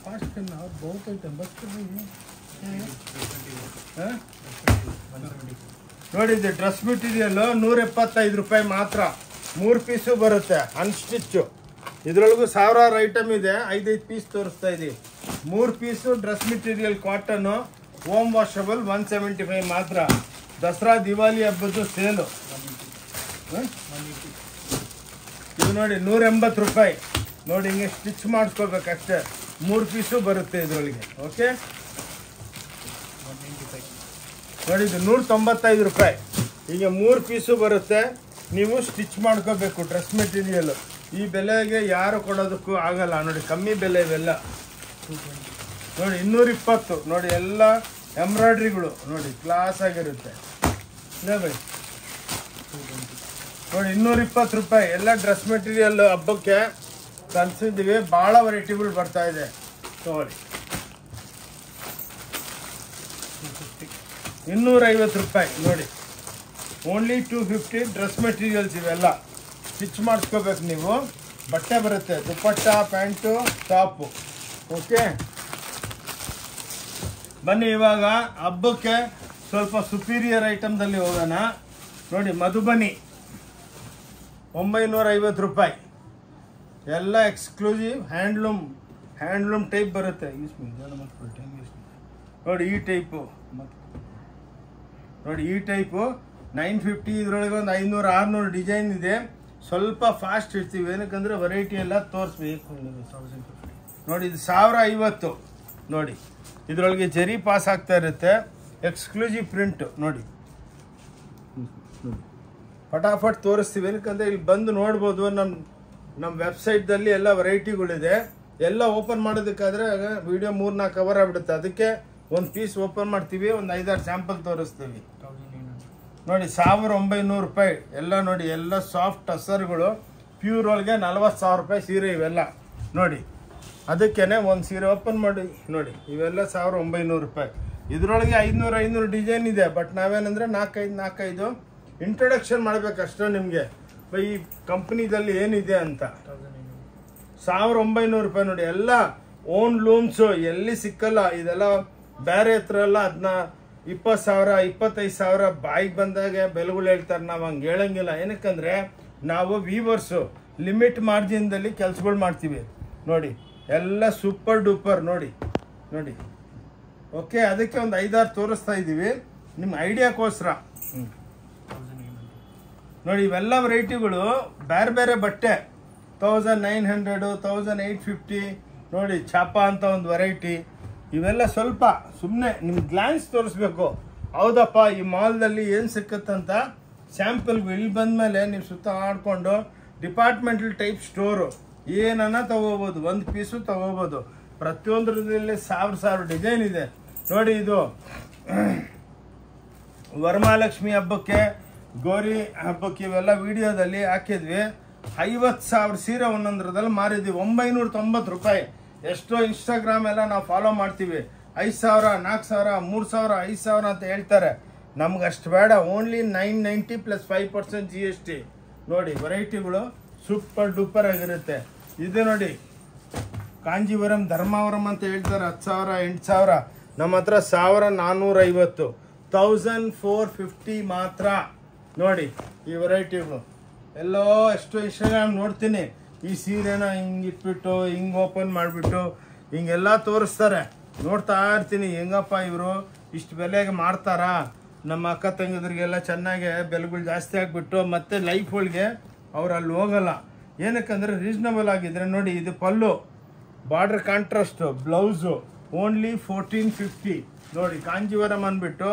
ಫಾಸ್ಟ್ ಬಹುತ್ ಐತೆ ನೋಡಿ. ಇದು ಡ್ರೆಸ್ ಮೆಟೀರಿಯಲ್ಲು 175 ರೂಪಾಯಿ ಮಾತ್ರ. 3 ಪೀಸು ಬರುತ್ತೆ ಅನ್ಸ್ಟಿಚ್ಚು. ಇದರೊಳಗೂ 1000 ಐಟಮ್ ಇದೆ, 5 ಪೀಸ್ ತೋರಿಸ್ತಾ ಇದ್ದೀವಿ. 3 piece dress material cotton home washable 175 ಮಾತ್ರ. ದಸರಾ ದಿವಾಲಿ ಹಬ್ಬದ್ದು ಸೇಲು. ಇದು ನೋಡಿ 180 ರೂಪಾಯಿ ನೋಡಿ. ಹಿಂಗೆ ಸ್ಟಿಚ್ ಮಾಡಿಸ್ಕೋಬೇಕಷ್ಟೇ. 3 ಪೀಸು ಬರುತ್ತೆ ಇದರೊಳಗೆ. ಓಕೆ ನೋಡಿ, ಇದು 195 ರೂಪಾಯಿ. ಹೀಗೆ 3 ಪೀಸು ಬರುತ್ತೆ, ನೀವು ಸ್ಟಿಚ್ ಮಾಡ್ಕೋಬೇಕು ಡ್ರೆಸ್ ಮೆಟೀರಿಯಲ್. ಈ ಬೆಲೆಗೆ ಯಾರು ಕೊಡೋದಕ್ಕೂ ಆಗಲ್ಲ ನೋಡಿ, ಕಮ್ಮಿ ಬೆಲೆ ಇವೆಲ್ಲ ನೋಡಿ. 220 ನೋಡಿ. ಎಲ್ಲ ಎಂಬ್ರಾಯ್ಡ್ರಿಗಳು ನೋಡಿ, ಕ್ಲಾಸ್ ಆಗಿರುತ್ತೆ ನೋಡಿ. 220 ರೂಪಾಯಿ. ಎಲ್ಲ ಡ್ರೆಸ್ ಮೆಟೀರಿಯಲ್ ಹಬ್ಬಕ್ಕೆ ತಂದಿದ್ದೀವಿ, ಭಾಳ ವೆರೈಟಿಗಳು ಬರ್ತಾ ಇದೆ ನೋಡಿ. 250 ರೂಪಾಯಿ ನೋಡಿ, ಓನ್ಲಿ 250 ಡ್ರೆಸ್ ಮೆಟೀರಿಯಲ್ಸ್. ಇವೆಲ್ಲ ಸ್ಟಿಚ್ ಮಾಡಿಸ್ಕೋಬೇಕು ನೀವು, ಬಟ್ಟೆ ಬರುತ್ತೆ, ದುಪ್ಪಟ್ಟ, ಪ್ಯಾಂಟು, ಟಾಪು. ಓಕೆ ಬನ್ನಿ, ಇವಾಗ ಹಬ್ಬಕ್ಕೆ ಸ್ವಲ್ಪ ಸುಪೀರಿಯರ್ ಐಟಮ್ದಲ್ಲಿ ಹೋಗೋಣ ನೋಡಿ. ಮಧುಬನಿ 950 ರೂಪಾಯಿ, ಎಲ್ಲ ಎಕ್ಸ್ಕ್ಲೂಸಿವ್ ಹ್ಯಾಂಡ್ಲೂಮ್ ಟೈಪ್ ಬರುತ್ತೆ. ನೋಡಿ ಈ ಟೈಪು, ನೋಡಿ ಈ ಟೈಪು 950. ಇದರೊಳಗೆ ಒಂದು 500-600 ಡಿಸೈನ್ ಇದೆ. ಸ್ವಲ್ಪ ಫಾಸ್ಟ್ ಇರ್ತೀವಿ, ಏನಕ್ಕಂದ್ರೆ ವೆರೈಟಿ ಎಲ್ಲ ತೋರಿಸ್ಬೇಕು. ನೋಡಿ ಇದು 1050. ನೋಡಿ ಇದರೊಳಗೆ ಜರಿ ಪಾಸ್ ಆಗ್ತಾ ಇರುತ್ತೆ, ಎಕ್ಸ್ಕ್ಲೂಸಿವ್ ಪ್ರಿಂಟ್. ನೋಡಿ ಫಟಾಫಟ್ ತೋರಿಸ್ತೀವಿ, ಏನಕ್ಕಂದ್ರೆ ಇಲ್ಲಿ ಬಂದು ನೋಡ್ಬೋದು. ನಮ್ಮ ವೆಬ್ಸೈಟ್ದಲ್ಲಿ ಎಲ್ಲ ವೆರೈಟಿಗಳಿದೆ. ಎಲ್ಲ ಓಪನ್ ಮಾಡೋದಕ್ಕಾದ್ರೆ ವಿಡಿಯೋ 3-4 ಕವರ್ ಆಗ್ಬಿಡುತ್ತೆ. ಅದಕ್ಕೆ ಒಂದು ಪೀಸ್ ಓಪನ್ ಮಾಡ್ತೀವಿ, ಒಂದು 5-6 ಸ್ಯಾಂಪಲ್ ತೋರಿಸ್ತೀವಿ. ನೋಡಿ 1900 ರೂಪಾಯಿ ಎಲ್ಲ. ನೋಡಿ ಎಲ್ಲ ಸಾಫ್ಟ್ ಟಸರ್ಗಳು, ಪ್ಯೂರ್ ಒಳಗೆ 40,000 ರೂಪಾಯಿ ಸೀರೆ ಇವೆಲ್ಲ. ನೋಡಿ ಅದಕ್ಕೇನೆ ಒಂದು ಸೀರೆ ಓಪನ್ ಮಾಡಿ ನೋಡಿ, ಇವೆಲ್ಲ 1900 ರೂಪಾಯಿ. ಇದರೊಳಗೆ 500 ಡಿಸೈನ್ ಇದೆ. ಬಟ್ ನಾವೇನಂದ್ರೆ 4-5 ಇಂಟ್ರೊಡಕ್ಷನ್ ಮಾಡಬೇಕಷ್ಟೇ ನಿಮಗೆ ಈ ಕಂಪ್ನಿದಲ್ಲಿ ಏನಿದೆ ಅಂತ. 1900 ರೂಪಾಯಿ ನೋಡಿ, ಎಲ್ಲ ಓನ್ ಲೂಮ್ಸು, ಎಲ್ಲಿ ಸಿಕ್ಕಲ್ಲ. ಇದೆಲ್ಲ ಬೇರೆ ಹತ್ರ ಎಲ್ಲ 20,000 25,000 ಬಾಯಿಗೆ ಬಂದಾಗ ಬೆಲೆಗಳು ಹೇಳ್ತಾರೆ. ನಾವು ಹಂಗೆ ಹೇಳಂಗಿಲ್ಲ, ಏನಕ್ಕಂದ್ರೆ ನಾವು ವೀವರ್ಸು ಲಿಮಿಟ್ ಮಾರ್ಜಿನ್ದಲ್ಲಿ ಕೆಲಸಗಳು ಮಾಡ್ತೀವಿ. ನೋಡಿ ಎಲ್ಲ ಸೂಪರ್ ಡೂಪರ್. ನೋಡಿ ಓಕೆ, ಅದಕ್ಕೆ ಒಂದು 5-6 ತೋರಿಸ್ತಾ ಇದ್ದೀವಿ ನಿಮ್ಮ ಐಡಿಯಾಕ್ಕೋಸ್ಕರ. ನೋಡಿ ಇವೆಲ್ಲ ವೆರೈಟಿಗಳು ಬೇರೆ ಬಟ್ಟೆ 1900 1850. ನೋಡಿ ಛಾಪಾ ಅಂತ ಒಂದು ವೆರೈಟಿ. ಇವೆಲ್ಲ ಸ್ವಲ್ಪ ಸುಮ್ಮನೆ ನಿಮ್ಗೆ ಗ್ಲಾನ್ಸ್ ತೋರಿಸ್ಬೇಕು. ಹೌದಪ್ಪ ಈ ಮಾಲ್ದಲ್ಲಿ ಏನು ಸಿಕ್ಕತ್ತಂತ ಸ್ಯಾಂಪಲ್ಗೂ ಇಲ್ಲಿ ಬಂದಮೇಲೆ ನೀವು ಸುತ್ತ ಆಡ್ಕೊಂಡು ಡಿಪಾರ್ಟ್ಮೆಂಟಲ್ ಟೈಪ್ ಸ್ಟೋರು ಏನನ್ನ ತಗೋಬೋದು, ಒಂದು ಪೀಸು ತಗೋಬೋದು. ಪ್ರತಿಯೊಂದರಲ್ಲಿ 1000 ಡಿಸೈನ್ ಇದೆ. ನೋಡಿ ಇದು ವರಮಹಾಲಕ್ಷ್ಮಿ ಹಬ್ಬಕ್ಕೆ, ಗೌರಿ ಹಬ್ಬಕ್ಕೆ ಇವೆಲ್ಲ ವಿಡಿಯೋದಲ್ಲಿ ಹಾಕಿದ್ವಿ. 50,000 ಸೀರೆ ಒಂದೊಂದರದಲ್ಲಿ ಮಾರಿದ್ವಿ. 990 ರೂಪಾಯಿ. ಎಷ್ಟೋ ಇನ್ಸ್ಟಾಗ್ರಾಮ್ ಎಲ್ಲ ನಾವು ಫಾಲೋ ಮಾಡ್ತೀವಿ. 5,000 4,000 3,000 5,000 ಅಂತ ಹೇಳ್ತಾರೆ. ನಮ್ಗೆ ಅಷ್ಟು ಬೇಡ. Only 990 + 5% GST. ನೋಡಿ ವೆರೈಟಿಗಳು ಸೂಪರ್ ಡೂಪರ್ ಆಗಿರುತ್ತೆ. ಇದು ನೋಡಿ ಕಾಂಜೀವರಂ ಧರ್ಮಾವರಂ ಅಂತ ಹೇಳ್ತಾರೆ. 10,000 8,000. ನಮ್ಮ ಹತ್ರ 1,450 1,450 ಮಾತ್ರ. ನೋಡಿ ಈ ವೆರೈಟಿಗಳು ಎಲ್ಲೋ ಎಷ್ಟೋ ಇನ್ಸ್ಟಾಗ್ರಾಮ್ ನೋಡ್ತೀನಿ. ಈ ಸೀರೆನ ಹಿಂಗೆ ಇಟ್ಬಿಟ್ಟು ಹಿಂಗೆ ಓಪನ್ ಮಾಡಿಬಿಟ್ಟು ಹಿಂಗೆಲ್ಲ ತೋರಿಸ್ತಾರೆ. ನೋಡ್ತಾ ಇರ್ತೀನಿ, ಹೆಂಗಪ್ಪ ಇವರು ಇಷ್ಟು ಬೆಲೆಗೆ ಮಾಡ್ತಾರಾ? ನಮ್ಮ ಅಕ್ಕ ತಂಗಿದ್ರಿಗೆಲ್ಲ ಚೆನ್ನಾಗೆ ಬೆಲೆಗಳು ಜಾಸ್ತಿ ಆಗಿಬಿಟ್ಟು ಮತ್ತೆ ಲೈಫ್ ಒಳಗೆ ಅವ್ರು ಅಲ್ಲಿ ಹೋಗಲ್ಲ. ಏನಕ್ಕಂದ್ರೆ ರೀಸನಬಲ್ ಆಗಿದ್ರೆ. ನೋಡಿ ಇದು ಪಲ್ಲು, ಬಾರ್ಡರ್ ಕಾಂಟ್ರಾಸ್ಟು, ಬ್ಲೌಸು ಓನ್ಲಿ 1450. ನೋಡಿ ಕಾಂಜೀವರಂ ಅಂದ್ಬಿಟ್ಟು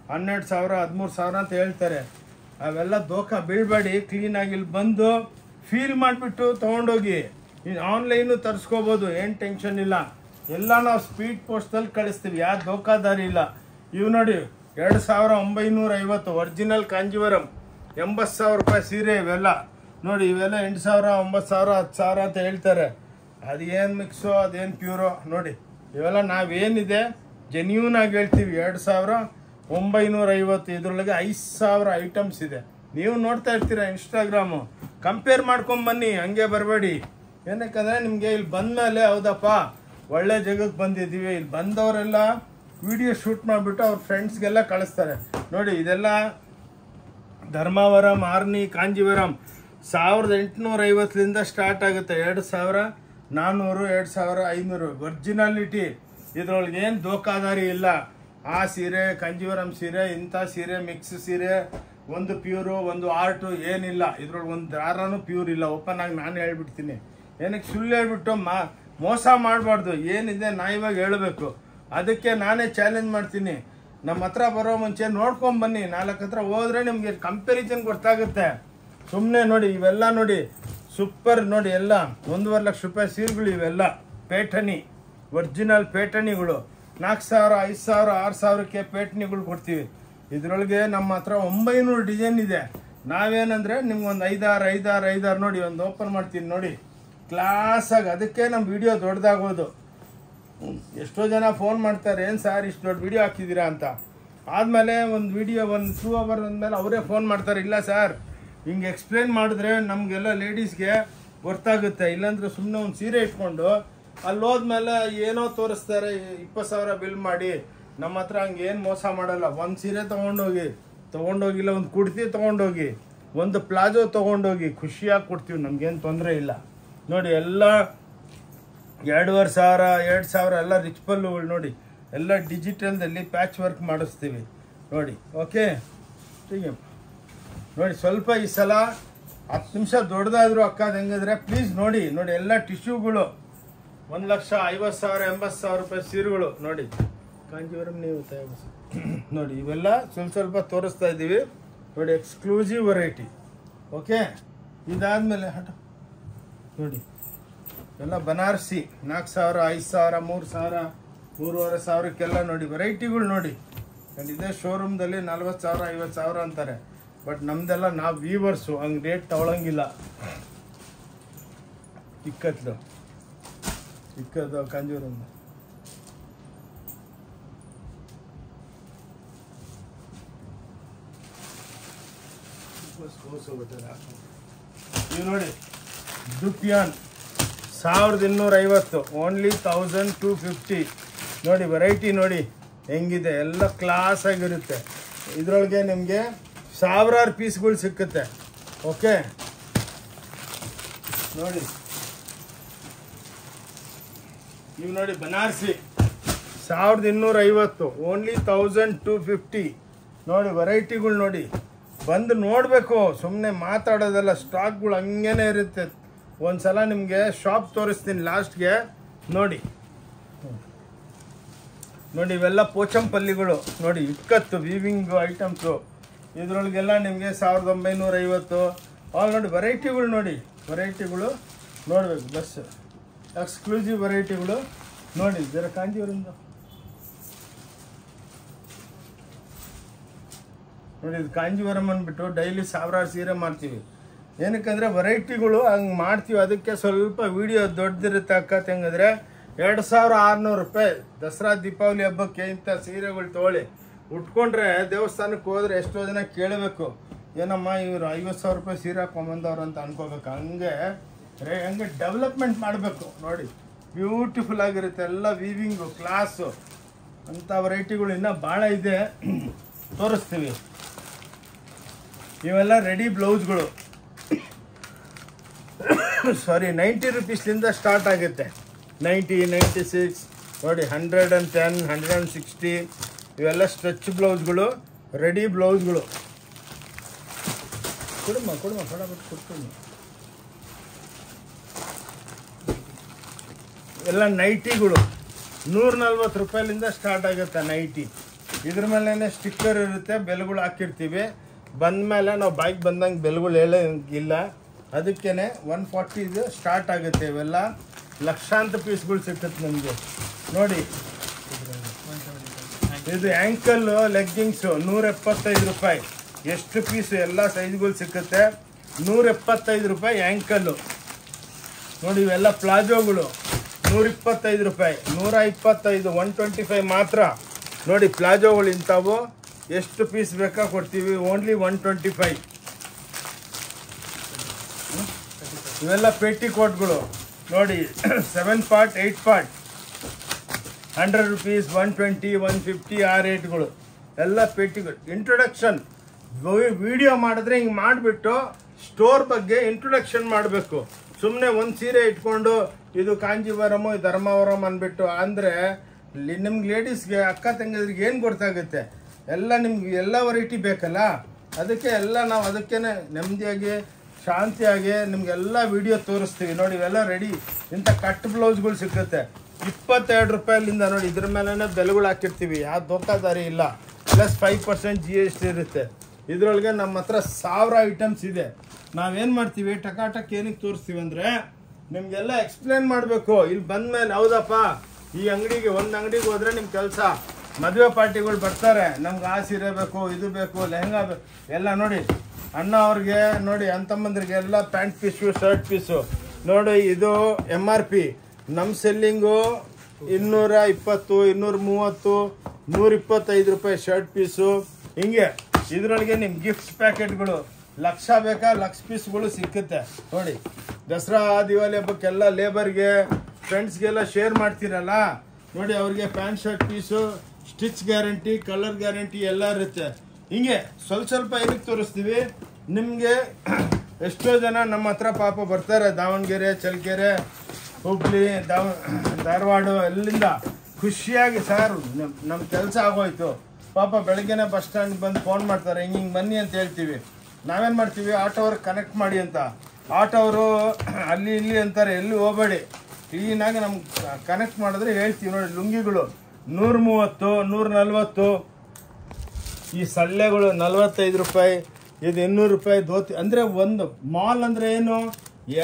12,000 13,000 ಅಂತ ಹೇಳ್ತಾರೆ. ಅವೆಲ್ಲ ದೋಖ ಬೀಳ್ಬೇಡಿ. ಕ್ಲೀನಾಗಿ ಇಲ್ಲಿ ಬಂದು ಫೀಲ್ ಮಾಡಿಬಿಟ್ಟು ತೊಗೊಂಡೋಗಿ. ಆನ್ಲೈನು ತರಿಸ್ಕೋಬೋದು, ಏನು ಟೆನ್ಷನ್ ಇಲ್ಲ. ಎಲ್ಲ ನಾವು ಸ್ಪೀಡ್ ಪೋಸ್ಟಲ್ಲಿ ಕಳಿಸ್ತೀವಿ, ಯಾರು ದೋಖಾದಾರಿ ಇಲ್ಲ. ಇವು ನೋಡಿ 2,950 ಒರಿಜಿನಲ್ ಕಾಂಜೀವರಂ. 80,000 ರೂಪಾಯಿ ಸೀರೆ ಇವೆಲ್ಲ. ನೋಡಿ ಇವೆಲ್ಲ 8,000 9,000 10,000 ಅಂತ ಹೇಳ್ತಾರೆ. ಅದೇನು ಮಿಕ್ಸು ಅದೇನು ಪ್ಯೂರೋ. ನೋಡಿ ಇವೆಲ್ಲ ನಾವೇನಿದೆ ಜೆನ್ಯೂನ್ ಆಗಿ ಹೇಳ್ತೀವಿ. 2,950. ಇದರೊಳಗೆ 5,000 ಐಟಮ್ಸ್ ಇದೆ. ನೀವು ನೋಡ್ತಾ ಇರ್ತೀರ ಇನ್ಸ್ಟಾಗ್ರಾಮು. ಕಂಪೇರ್ ಮಾಡ್ಕೊಂಬನ್ನಿ, ಹಂಗೆ ಬರಬೇಡಿ. ಏನಕ್ಕಂದ್ರೆ ನಿಮಗೆ ಇಲ್ಲಿ ಬಂದಮೇಲೆ ಹೌದಪ್ಪ ಒಳ್ಳೆ ಜಾಗಕ್ಕೆ ಬಂದಿದ್ದೀವಿ, ಇಲ್ಲಿ ಬಂದವರೆಲ್ಲ ವಿಡಿಯೋ ಶೂಟ್ ಮಾಡಿಬಿಟ್ಟು ಅವ್ರ ಫ್ರೆಂಡ್ಸ್ಗೆಲ್ಲ ಕಳಿಸ್ತಾರೆ. ನೋಡಿ ಇದೆಲ್ಲ ಧರ್ಮಾವರಂ, ಆರ್ನಿ, ಕಾಂಜೀವರಂ 1,850ಲಿಂದ ಸ್ಟಾರ್ಟ್ ಆಗುತ್ತೆ. 2,400 2,500 ಒರಿಜಿನಾಲಿಟಿ. ಇದರೊಳಗೆ ಏನು ದೋಖಾದಾರಿ ಇಲ್ಲ. ಆ ಸೀರೆ ಕಾಂಜೀವರಂ ಸೀರೆ, ಇಂಥ ಸೀರೆ ಮಿಕ್ಸ್ ಸೀರೆ, ಒಂದು ಪ್ಯೂರು ಒಂದು ಆರ್ಟು ಏನಿಲ್ಲ. ಇದ್ರೊಳಗೆ ಒಂದು ದಾರನೂ ಪ್ಯೂರ್ ಇಲ್ಲ. ಓಪನ್ ಆಗಿ ನಾನು ಹೇಳ್ಬಿಡ್ತೀನಿ. ಏನಕ್ಕೆ ಸುಳ್ಳು ಹೇಳ್ಬಿಟ್ಟು ಮೋಸ ಮಾಡಬಾರ್ದು. ಏನಿದೆ ನಾ ಇವಾಗ ಹೇಳಬೇಕು. ಅದಕ್ಕೆ ನಾನೇ ಚಾಲೆಂಜ್ ಮಾಡ್ತೀನಿ. ನಮ್ಮ ಹತ್ರ ಬರೋ ಮುಂಚೆ ನೋಡ್ಕೊಂಬನ್ನಿ. 4 ಹತ್ರ ಹೋದ್ರೆ ನಿಮಗೆ ಕಂಪ್ಯಾರಿಸನ್ ಗೊತ್ತಾಗುತ್ತೆ. ಸುಮ್ಮನೆ ನೋಡಿ ಇವೆಲ್ಲ ನೋಡಿ ಸೂಪರ್. ನೋಡಿ ಎಲ್ಲ 1.5 ಲಕ್ಷ ರೂಪಾಯಿ ಸೀರೆಗಳು. ಇವೆಲ್ಲ ಪೇಠಣಿ, ಒರಿಜಿನಲ್ ಪೇಠಣಿಗಳು. 4,000 5,000 6,000ಕ್ಕೆ ಪೇಠಣಿಗಳು ಕೊಡ್ತೀವಿ. ಇದರೊಳಗೆ ನಮ್ಮ ಹತ್ರ 900 ಡಿಸೈನ್ ಇದೆ. ನಾವೇನಂದ್ರೆ ನಿಮ್ಗೊಂದು 5-6 ನೋಡಿ ಒಂದು ಓಪನ್ ಮಾಡ್ತೀನಿ. ನೋಡಿ ಕ್ಲಾಸಾಗಿ. ಅದಕ್ಕೆ ನಮ್ಮ ವಿಡಿಯೋ ದೊಡ್ಡದಾಗೋದು. ಎಷ್ಟೋ ಜನ ಫೋನ್ ಮಾಡ್ತಾರೆ, ಏನು ಸರ್ ಇಷ್ಟು ದೊಡ್ಡ ವಿಡಿಯೋ ಹಾಕಿದ್ದೀರಾ ಅಂತ. ಆದಮೇಲೆ ಒಂದು ವಿಡಿಯೋ 1-2 ಅವರ್ ಅಂದಮೇಲೆ ಅವರೇ ಫೋನ್ ಮಾಡ್ತಾರೆ, ಇಲ್ಲ ಸರ್ ಹಿಂಗೆ ಎಕ್ಸ್ಪ್ಲೇನ್ ಮಾಡಿದ್ರೆ ನಮಗೆಲ್ಲ ಲೇಡೀಸ್ಗೆ ಗೊತ್ತಾಗುತ್ತೆ. ಇಲ್ಲಾಂದ್ರೆ ಸುಮ್ಮನೆ ಒಂದು ಸೀರೆ ಇಟ್ಕೊಂಡು ಅಲ್ಲಿ ಹೋದ್ಮೇಲೆ ಏನೋ ತೋರಿಸ್ತಾರೆ, 20,000 ಬಿಲ್ ಮಾಡಿ ನಮ್ಮ ಹತ್ರ ಹಂಗೇನು ಮೋಸ ಮಾಡಲ್ಲ. ಒಂದು ಸೀರೆ ತೊಗೊಂಡೋಗಿಲ್ಲ, ಒಂದು ಕುರ್ತಿ ತೊಗೊಂಡೋಗಿ, ಒಂದು ಪ್ಲಾಜೋ ತೊಗೊಂಡೋಗಿ ಖುಷಿಯಾಗಿ ಕೊಡ್ತೀವಿ, ನಮ್ಗೇನು ತೊಂದರೆ ಇಲ್ಲ. ನೋಡಿ ಎಲ್ಲ 2,500 ಎಲ್ಲ ರಿಚ್ ಪಲ್ಲುಗಳು ನೋಡಿ, ಎಲ್ಲ ಡಿಜಿಟಲ್ದಲ್ಲಿ ಪ್ಯಾಚ್ ವರ್ಕ್ ಮಾಡಿಸ್ತೀವಿ ನೋಡಿ. ಓಕೆ ನೋಡಿ, ಸ್ವಲ್ಪ ಈ ಸಲ 10 ನಿಮಿಷ ದೊಡ್ಡದಾದ್ರು ಅಕ್ಕದ ಹೆಂಗಿದ್ರೆ ಪ್ಲೀಸ್ ನೋಡಿ. ಎಲ್ಲ ಟಿಶ್ಯೂಗಳು 1,50,000 80,000 ರೂಪಾಯಿ ಸೀರೆಗಳು ನೋಡಿ. ಕಾಂಜೀವರಂ ನೀವು ನೋಡಿ, ಇವೆಲ್ಲ ಸ್ವಲ್ಪ ತೋರಿಸ್ತಾ ಇದ್ದೀವಿ ನೋಡಿ, ಎಕ್ಸ್ಕ್ಲೂಸಿವ್ ವೆರೈಟಿ. ಓಕೆ, ಇದಾದ್ಮೇಲೆ ನೋಡಿ ಎಲ್ಲ ಬನಾರಸಿ 4,000 5,000 3,000 3,500 ನೋಡಿ ವೆರೈಟಿಗಳು ನೋಡಿ. ಇದೇ ಶೋರೂಮ್ದಲ್ಲಿ 40,000 50,000 ಅಂತಾರೆ, ಬಟ್ ನಮ್ದೆಲ್ಲ ನಾವು ವೀವರ್ಸು, ಹಂಗೆ ರೇಟ್ ತಗೊಳಂಗಿಲ್ಲ. ಇಕ್ಕದ್ದು ಕಾಂಜೀವರಂ ಇವು ನೋಡಿ, ದುಪಿಯಾನ್ 1,250 ಓನ್ಲಿ 1,250 ನೋಡಿ. ವೆರೈಟಿ ನೋಡಿ ಹೆಂಗಿದೆ, ಎಲ್ಲ ಕ್ಲಾಸ್ ಆಗಿರುತ್ತೆ. ಇದರೊಳಗೆ ನಿಮಗೆ ಸಾವಿರಾರು ಪೀಸ್ಗಳು ಸಿಕ್ಕುತ್ತೆ. ಓಕೆ ನೋಡಿ, ಇವು ನೋಡಿ ಬನಾರಸಿ 1,250 ಓನ್ಲಿ 1,250 ನೋಡಿ. ವೆರೈಟಿಗಳು ನೋಡಿ, ಬಂದು ನೋಡಬೇಕು, ಸುಮ್ಮನೆ ಮಾತಾಡೋದಲ್ಲ. ಸ್ಟಾಕ್ಗಳು ಹಂಗೇನೆ ಇರುತ್ತೆ. ಒಂದ್ಸಲ ನಿಮಗೆ ಶಾಪ್ ತೋರಿಸ್ತೀನಿ ಲಾಸ್ಟ್ಗೆ ನೋಡಿ. ಇವೆಲ್ಲ ಪೋಚಂಪಲ್ಲಿಗಳು ನೋಡಿ, ಇಕ್ಕತ್ತು ವೀವಿಂಗ್ ಐಟಮ್ಸು. ಇದರೊಳಗೆಲ್ಲ ನಿಮಗೆ 1,950 ಆಲ್ ನೋಡಿ. ವೆರೈಟಿಗಳು ನೋಡಬೇಕು, ಬಸ್ ಎಕ್ಸ್ಕ್ಲೂಸಿವ್ ವೆರೈಟಿಗಳು ನೋಡಿ. ಜರ ಕಾಂಜೀವರಂ ನೋಡಿ, ಇದು ಕಾಂಜೀವರಂ ಅಂದ್ಬಿಟ್ಟು ಡೈಲಿ ಸಾವಿರಾರು ಸೀರೆ ಮಾಡ್ತೀವಿ. ಏನಕ್ಕಂದರೆ ವೆರೈಟಿಗಳು ಹಂಗೆ ಮಾಡ್ತೀವಿ, ಅದಕ್ಕೆ ಸ್ವಲ್ಪ ವಿಡಿಯೋ ದೊಡ್ಡದಿರುತ್ತೆ. ಅಕ್ಕ ತಂಗಿದ್ರೆ 2,600 ರೂಪಾಯಿ ದಸರಾ ದೀಪಾವಳಿ ಹಬ್ಬಕ್ಕೆ ಇಂಥ ಸೀರೆಗಳು ತೊಗೊಳ್ಳಿ. ಉಟ್ಕೊಂಡ್ರೆ ದೇವಸ್ಥಾನಕ್ಕೆ ಹೋದ್ರೆ ಎಷ್ಟೋ ಜನ ಕೇಳಬೇಕು, ಏನಮ್ಮ ಇವರು 50,000 ರೂಪಾಯಿ ಸೀರೆ ಹಾಕೊಂಬಂದವ್ರು ಅಂತ ಅನ್ಕೋಬೇಕು. ಹಂಗೆ ಡೆವಲಪ್ಮೆಂಟ್ ಮಾಡಬೇಕು ನೋಡಿ. ಬ್ಯೂಟಿಫುಲ್ ಆಗಿರುತ್ತೆ, ಎಲ್ಲ ವೀವಿಂಗು ಕ್ಲಾಸು ಅಂಥ ವೆರೈಟಿಗಳು ಇನ್ನೂ ಭಾಳ ಇದೆ, ತೋರಿಸ್ತೀವಿ. ಇವೆಲ್ಲ ರೆಡಿ ಬ್ಲೌಸ್ಗಳು ಸಾರಿ 90 ರೂಪೀಸ್ಲಿಂದ ಸ್ಟಾರ್ಟ್ ಆಗುತ್ತೆ. 90 96 ನೋಡಿ, 110 160 ಇವೆಲ್ಲ ಸ್ಟ್ರೆಚ್ ಬ್ಲೌಸ್ಗಳು, ರೆಡಿ ಬ್ಲೌಸ್ಗಳು. ಕೊಡಮ್ಮ ಫಟಾಫಟ್ ಕೊಡ್ತೀನಿ. ಎಲ್ಲ ನೈಟಿಗಳು 140 ರೂಪಾಯಿಲಿಂದ ಸ್ಟಾರ್ಟ್ ಆಗುತ್ತೆ ನೈಟಿ. ಇದ್ರ ಮೇಲೆ ಸ್ಟಿಕ್ಕರ್ ಇರುತ್ತೆ, ಬೆಲೆಗಳು ಹಾಕಿರ್ತೀವಿ. ಬಂದಮೇಲೆ ನಾವು ಬಾಯ್ಗೆ ಬಂದಂಗೆ ಬೆಲೆಗಳು ಹೇಳೋಂಗಿಲ್ಲ, ಅದಕ್ಕೇ 140 ಸ್ಟಾರ್ಟ್ ಆಗುತ್ತೆ. ಇವೆಲ್ಲ ಲಕ್ಷಾಂತರ ಪೀಸ್ಗಳು ಸಿಕ್ಕುತ್ತೆ ನಿಮಗೆ ನೋಡಿ. ಇದು ಆ್ಯಂಕಲ್ ಲೆಗ್ಗಿಂಗ್ಸು 175 ರೂಪಾಯಿ. ಎಷ್ಟು ಪೀಸು ಎಲ್ಲ ಸೈಜ್ಗಳು ಸಿಕ್ಕುತ್ತೆ. 175 ರೂಪಾಯಿ ಆ್ಯಂಕಲ್ಲು ನೋಡಿ. ಇವೆಲ್ಲ ಪ್ಲಾಜೋಗಳು 125 ರೂಪಾಯಿ, 125 125 ಮಾತ್ರ ನೋಡಿ. ಪ್ಲಾಜೋಗಳು ಇಂಥವು ಎಷ್ಟು ಪೀಸ್ ಬೇಕಾ ಕೊಡ್ತೀವಿ, ಓನ್ಲಿ 125. ಇವೆಲ್ಲ ಪೇಟಿ ಕೋಟ್ಗಳು ನೋಡಿ, 7 ಪಾರ್ಟ್ 8 ಪಾರ್ಟ್ 100 ರೂಪೀಸ್ 120 150 ಆ ರೇಟ್ಗಳು ಎಲ್ಲ ಪೇಟಿಗಳು. ಇಂಟ್ರೊಡಕ್ಷನ್ ವಿಡಿಯೋ ಮಾಡಿದ್ರೆ ಹಿಂಗೆ ಮಾಡಿಬಿಟ್ಟು ಸ್ಟೋರ್ ಬಗ್ಗೆ ಇಂಟ್ರೊಡಕ್ಷನ್ ಮಾಡಬೇಕು. ಸುಮ್ಮನೆ ಒಂದು ಸೀರೆ ಇಟ್ಕೊಂಡು ಇದು ಕಾಂಜೀವರಮು ಧರ್ಮಾವರಂ ಅಂದ್ಬಿಟ್ಟು ಅಂದರೆ ನಿಮ್ಗೆ ಲೇಡೀಸ್ಗೆ ಅಕ್ಕ ತಂಗಿದ್ರಿಗೆ ಏನು ಗೊತ್ತಾಗುತ್ತೆ. ಎಲ್ಲ ನಿಮ್ಗೆ ಎಲ್ಲ ವೆರೈಟಿ ಬೇಕಲ್ಲ, ಅದಕ್ಕೆ ಎಲ್ಲ ನಾವು ಅದಕ್ಕೇ ನೆಮ್ಮದಿಯಾಗಿ ಶಾಂತಿಯಾಗಿ ನಿಮಗೆಲ್ಲ ವಿಡಿಯೋ ತೋರಿಸ್ತೀವಿ ನೋಡಿ. ಇವೆಲ್ಲ ರೆಡಿ. ಇಂಥ ಕಟ್ ಬ್ಲೌಸ್ಗಳು ಸಿಕ್ಕುತ್ತೆ 22 ರೂಪಾಯಿಲಿಂದ ನೋಡಿ. ಇದ್ರ ಮೇಲೆ ಬೆಲೆಗಳು ಹಾಕಿರ್ತೀವಿ, ಯಾವ ದೋಖಾದಾರಿ ಇಲ್ಲ. ಪ್ಲಸ್ 5% GST ಇರುತ್ತೆ. ಇದರೊಳಗೆ ನಮ್ಮ ಹತ್ರ 1000 ಐಟಮ್ಸ್ ಇದೆ. ನಾವೇನು ಮಾಡ್ತೀವಿ, ಟಕಾಟಕ್ ಏನಕ್ಕೆ ತೋರಿಸ್ತೀವಿ ಅಂದರೆ ನಿಮಗೆಲ್ಲ ಎಕ್ಸ್ಪ್ಲೇನ್ ಮಾಡಬೇಕು. ಇಲ್ಲಿ ಬಂದಮೇಲೆ ಹೌದಪ್ಪ ಈ ಅಂಗಡಿಗೆ ಒಂದು ಅಂಗಡಿಗೆ ಹೋದರೆ ನಿಮ್ಮ ಕೆಲಸ. ಮದುವೆ ಪಾರ್ಟಿಗಳು ಬರ್ತಾರೆ, ನಮ್ಗೆ ಆ ಸೀರೆ ಬೇಕು, ಇದು ಬೇಕು, ಲೆಹಂಗಾ ಬೇಕು ಎಲ್ಲ ನೋಡಿ. ಅಣ್ಣ ಅವ್ರಿಗೆ ನೋಡಿ, ಅಂತಮ್ಮಂದ್ರಿಗೆ ಎಲ್ಲ ಪ್ಯಾಂಟ್ ಪೀಸು ಶರ್ಟ್ ಪೀಸು ನೋಡಿ. ಇದು MRP, ನಮ್ಮ ಸೆಲ್ಲಿಂಗು 220 230 125 ರೂಪಾಯಿ ಶರ್ಟ್ ಪೀಸು. ಹಿಂಗೆ ಇದರೊಳಗೆ ನಿಮ್ಮ ಗಿಫ್ಟ್ ಪ್ಯಾಕೆಟ್ಗಳು ಲಕ್ಷ ಬೇಕಾ ಲಕ್ಷ ಪೀಸ್ಗಳು ಸಿಕ್ಕುತ್ತೆ ನೋಡಿ. ದಸರಾ ದಿವಾಲಿ ಹಬ್ಬಕ್ಕೆಲ್ಲ ಲೇಬರ್ಗೆ ಫ್ರೆಂಡ್ಸ್ಗೆಲ್ಲ ಶೇರ್ ಮಾಡ್ತೀರಲ್ಲ ನೋಡಿ, ಅವ್ರಿಗೆ pant shirt piece stitch guarantee, colour guarantee ಎಲ್ಲ ಇರುತ್ತೆ. ಹಿಂಗೆ ಸ್ವಲ್ಪ ಏನಕ್ಕೆ ತೋರಿಸ್ತೀವಿ ನಿಮಗೆ. ಎಷ್ಟೋ ಜನ ನಮ್ಮ ಹತ್ರ ಪಾಪ ಬರ್ತಾರೆ, ದಾವಣಗೆರೆ, ಚಳ್ಳಕೆರೆ, ಹುಬ್ಳಿ, ಧಾರವಾಡ, ಎಲ್ಲಿಂದ ಖುಷಿಯಾಗಿ ಸರ್ ನಮ್ಮ ಕೆಲಸ ಆಗೋಯ್ತು. ಪಾಪ ಬೆಳಗ್ಗೆನೇ ಬಸ್ ಸ್ಟ್ಯಾಂಡ್ ಬಂದು ಫೋನ್ ಮಾಡ್ತಾರೆ, ಹಿಂಗೆ ಬನ್ನಿ ಅಂತ ಹೇಳ್ತೀವಿ. ನಾವೇನು ಮಾಡ್ತೀವಿ, ಆಟೋವ್ರಿಗೆ ಕನೆಕ್ಟ್ ಮಾಡಿ ಅಂತ. ಆಟೋವರು ಅಲ್ಲಿ ಇಲ್ಲಿ ಅಂತಾರೆ, ಎಲ್ಲಿ ಹೋಗಬೇಡಿ, ಕ್ಲೀನಾಗಿ ನಮ್ಗೆ ಕನೆಕ್ಟ್ ಮಾಡಿದ್ರೆ ಹೇಳ್ತೀವಿ. ನೋಡಿ ಲುಂಗಿಗಳು 130, 140, ಈ ಸಲ್ಲೆಗಳು 45 ರೂಪಾಯಿ, ಇದು 200 ರೂಪಾಯಿ ಧೋತಿ. ಅಂದರೆ ಒಂದು ಮಾಲ್ ಅಂದರೆ ಏನು,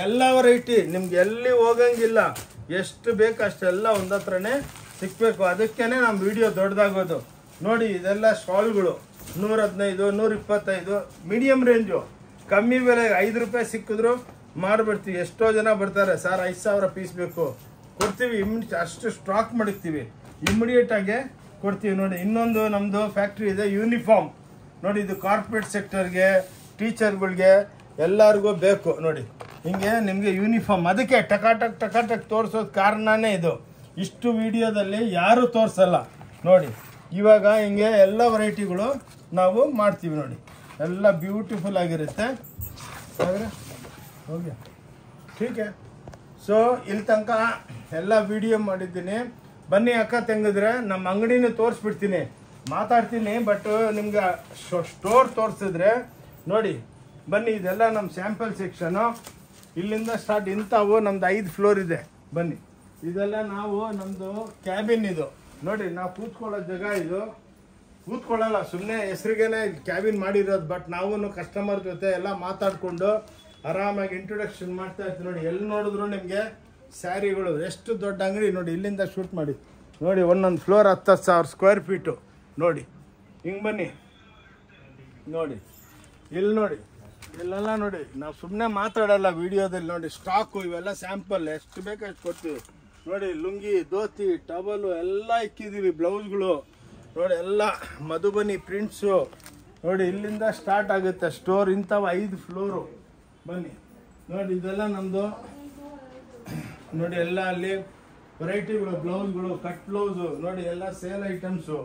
ಎಲ್ಲ ವೆರೈಟಿ ನಿಮ್ಗೆ ಎಲ್ಲಿ ಹೋಗಂಗಿಲ್ಲ. ಎಷ್ಟು ಬೇಕು ಅಷ್ಟೆಲ್ಲ ಒಂದು ಹತ್ರನೇ ಸಿಕ್ಕಬೇಕು. ಅದಕ್ಕೇ ನಮ್ಮ ವಿಡಿಯೋ ದೊಡ್ಡದಾಗೋದು. ನೋಡಿ ಇದೆಲ್ಲ ಶಾಲ್ಗಳು 115, 125, ಮೀಡಿಯಮ್ ರೇಂಜು. ಕಮ್ಮಿ ಬೆಲೆಗೆ 5 ರೂಪಾಯಿ ಸಿಕ್ಕಿದ್ರು ಮಾಡಿಬಿಡ್ತೀವಿ. ಎಷ್ಟೋ ಜನ ಬರ್ತಾರೆ, ಸರ್ 5000 ಪೀಸ್ ಬೇಕು, ಕೊಡ್ತೀವಿ. ಅಷ್ಟು ಸ್ಟಾಕ್ ಮಾಡಿರ್ತೀವಿ, ಇಮಿಡಿಯೇಟಾಗೆ ಕೊಡ್ತೀವಿ. ನೋಡಿ ಇನ್ನೊಂದು ನಮ್ಮದು ಫ್ಯಾಕ್ಟ್ರಿ ಇದೆ, ಯೂನಿಫಾರ್ಮ್. ನೋಡಿ ಇದು ಕಾರ್ಪೊರೇಟ್ ಸೆಕ್ಟರ್ಗೆ, ಟೀಚರ್ಗಳಿಗೆ ಎಲ್ಲರಿಗೂ ಬೇಕು. ನೋಡಿ ಹಿಂಗೆ ನಿಮಗೆ ಯೂನಿಫಾರ್ಮ್. ಅದಕ್ಕೆ ಟಕಾಟಕ್ ತೋರಿಸೋದು ಕಾರಣನೇ ಇದು. ಇಷ್ಟು ವಿಡಿಯೋದಲ್ಲಿ ಯಾರೂ ತೋರಿಸಲ್ಲ. ನೋಡಿ ಇವಾಗ ಹಿಂಗೆ ಎಲ್ಲ ವೆರೈಟಿಗಳು ನಾವು ಮಾಡ್ತೀವಿ. ನೋಡಿ ಎಲ್ಲ ಬ್ಯೂಟಿಫುಲ್ ಆಗಿರುತ್ತೆ. ಓಕೆ ಟೀಕೆ. ಸೊ ಇಲ್ಲಿ ತನಕ ಎಲ್ಲ ವಿಡಿಯೋ ಮಾಡಿದ್ದೀನಿ. ಬನ್ನಿ ಅಕ್ಕ ತಂಗಿದ್ರೆ ನಮ್ಮ ಅಂಗಡಿನೂ ತೋರಿಸ್ಬಿಡ್ತೀನಿ, ಮಾತಾಡ್ತೀನಿ. ಬಟ್ ನಿಮ್ಗೆ ಸ್ಟೋರ್ ತೋರಿಸಿದ್ರೆ ನೋಡಿ ಬನ್ನಿ. ಇದೆಲ್ಲ ನಮ್ಮ ಸ್ಯಾಂಪಲ್ ಸೆಕ್ಷನು. ಇಲ್ಲಿಂದ ಸ್ಟಾರ್ಟ್. ಇಂಥವು ನಮ್ದು 5 ಫ್ಲೋರ್ ಇದೆ. ಬನ್ನಿ, ಇದೆಲ್ಲ ನಾವು ನಮ್ಮದು ಕ್ಯಾಬಿನ್. ಇದು ನೋಡಿ ನಾವು ಕೂತ್ಕೊಳ್ಳೋ ಜಾಗ. ಇದು ಕೂತ್ಕೊಳ್ಳಲ್ಲ, ಸುಮ್ಮನೆ ಹೆಸರಿಗೇನೆ ಕ್ಯಾಬಿನ್ ಮಾಡಿರೋದು. ಬಟ್ ನಾವು ಕಸ್ಟಮರ್ ಜೊತೆ ಎಲ್ಲ ಮಾತಾಡಿಕೊಂಡು ಆರಾಮಾಗಿ ಇಂಟ್ರೊಡಕ್ಷನ್ ಮಾಡ್ತಾ ಇರ್ತೀವಿ. ನೋಡಿ ಎಲ್ಲಿ ನೋಡಿದ್ರು ನಿಮಗೆ ಸ್ಯಾರಿಗಳು. ಎಷ್ಟು ದೊಡ್ಡ ಅಂಗಡಿ ನೋಡಿ. ಇಲ್ಲಿಂದ ಶೂಟ್ ಮಾಡಿ ನೋಡಿ. ಒಂದೊಂದು ಫ್ಲೋರ್ 10,000 ಸ್ಕ್ವೇರ್ ಫೀಟು. ನೋಡಿ ಹಿಂಗೆ ಬನ್ನಿ. ನೋಡಿ ಇಲ್ಲಿ ನೋಡಿ, ಇಲ್ಲೆಲ್ಲ ನೋಡಿ. ನಾವು ಸುಮ್ಮನೆ ಮಾತಾಡಲ್ಲ ವಿಡಿಯೋದಲ್ಲಿ. ನೋಡಿ ಸ್ಟಾಕು ಇವೆಲ್ಲ ಸ್ಯಾಂಪಲ್, ಎಷ್ಟು ಬೇಕು ಅಷ್ಟು ಕೊಡ್ತೀವಿ. ನೋಡಿ ಲುಂಗಿ, ಧೋತಿ, ಟವಲು ಎಲ್ಲ ಇಕ್ಕಿದ್ದೀವಿ. ಬ್ಲೌಸ್ಗಳು ನೋಡಿ ಎಲ್ಲ ಮಧುಬನಿ ಪ್ರಿಂಟ್ಸು. ನೋಡಿ ಇಲ್ಲಿಂದ ಸ್ಟಾರ್ಟ್ ಆಗುತ್ತೆ ಸ್ಟೋರ್. ಇಂಥವು 5 ಫ್ಲೋರು. ಬನ್ನಿ ನೋಡಿ ಇದೆಲ್ಲ ನಮ್ಮದು. ನೋಡಿ ಎಲ್ಲ ಅಲ್ಲಿ ವೆರೈಟಿಗಳು, ಬ್ಲೌಸ್ಗಳು, ಕಟ್ ಬ್ಲೌಸು. ನೋಡಿ ಎಲ್ಲ ಸೇಲ್ ಐಟಮ್ಸು,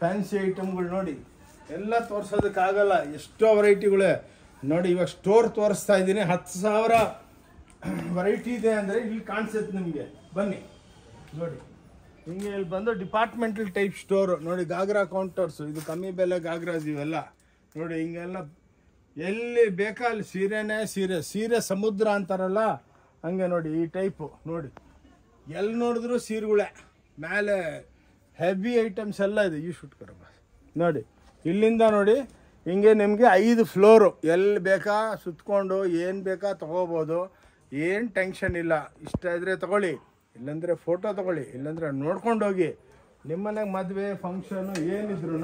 ಫ್ಯಾನ್ಸಿ ಐಟಮ್ಗಳು. ನೋಡಿ ಎಲ್ಲ ತೋರ್ಸೋದಕ್ಕಾಗಲ್ಲ, ಎಷ್ಟೋ ವೆರೈಟಿಗಳೇ. ನೋಡಿ ಇವಾಗ ಸ್ಟೋರ್ ತೋರಿಸ್ತಾ ಇದ್ದೀನಿ. 10,000 ವೆರೈಟಿ ಇದೆ ಅಂದರೆ ಇಲ್ಲಿ ಕಾಣಿಸುತ್ತೆ ನಿಮಗೆ. ಬನ್ನಿ ನೋಡಿ ಹಿಂಗೆ ಇಲ್ಲಿ ಬಂದು ಡಿಪಾರ್ಟ್ಮೆಂಟಲ್ ಟೈಪ್ ಸ್ಟೋರು. ನೋಡಿ ಗಾಗ್ರಾ ಕೌಂಟರ್ಸು. ಇದು ಕಮ್ಮಿ ಬೆಲೆ ಗಾಗ್ರಾಸ್ ಇವೆಲ್ಲ. ನೋಡಿ ಹಿಂಗೆಲ್ಲ ಎಲ್ಲಿ ಬೇಕಾ ಅಲ್ಲಿ ಸೀರೆನೇ ಸೀರೆ ಸಮುದ್ರ ಅಂತಾರಲ್ಲ ಹಂಗೆ. ನೋಡಿ ಈ ಟೈಪು. ನೋಡಿ ಎಲ್ಲಿ ನೋಡಿದ್ರು ಸೀರೆಗಳೇ. ಮೇಲೆ ಹೆವಿ ಐಟಮ್ಸ್ ಎಲ್ಲ ಇದೆ. ಈ ಶೂಟ್ಕರ ನೋಡಿ ಇಲ್ಲಿಂದ ನೋಡಿ ಹಿಂಗೆ ನಿಮಗೆ 5 ಫ್ಲೋರು. ಎಲ್ಲಿ ಬೇಕಾ ಸುತ್ಕೊಂಡು ಏನು ಬೇಕಾ ತೊಗೋಬೋದು. ಏನು ಟೆನ್ಷನ್ ಇಲ್ಲ. ಇಷ್ಟ ಇದ್ರೆ ತೊಗೊಳ್ಳಿ, ಇಲ್ಲಾಂದರೆ ಫೋಟೋ ತೊಗೊಳ್ಳಿ, ಇಲ್ಲಾಂದರೆ ನೋಡ್ಕೊಂಡು ಹೋಗಿ. ನಿಮ್ಮನೆಗೆ ಮದುವೆ ಫಂಕ್ಷನು ಏನಿದ್ರು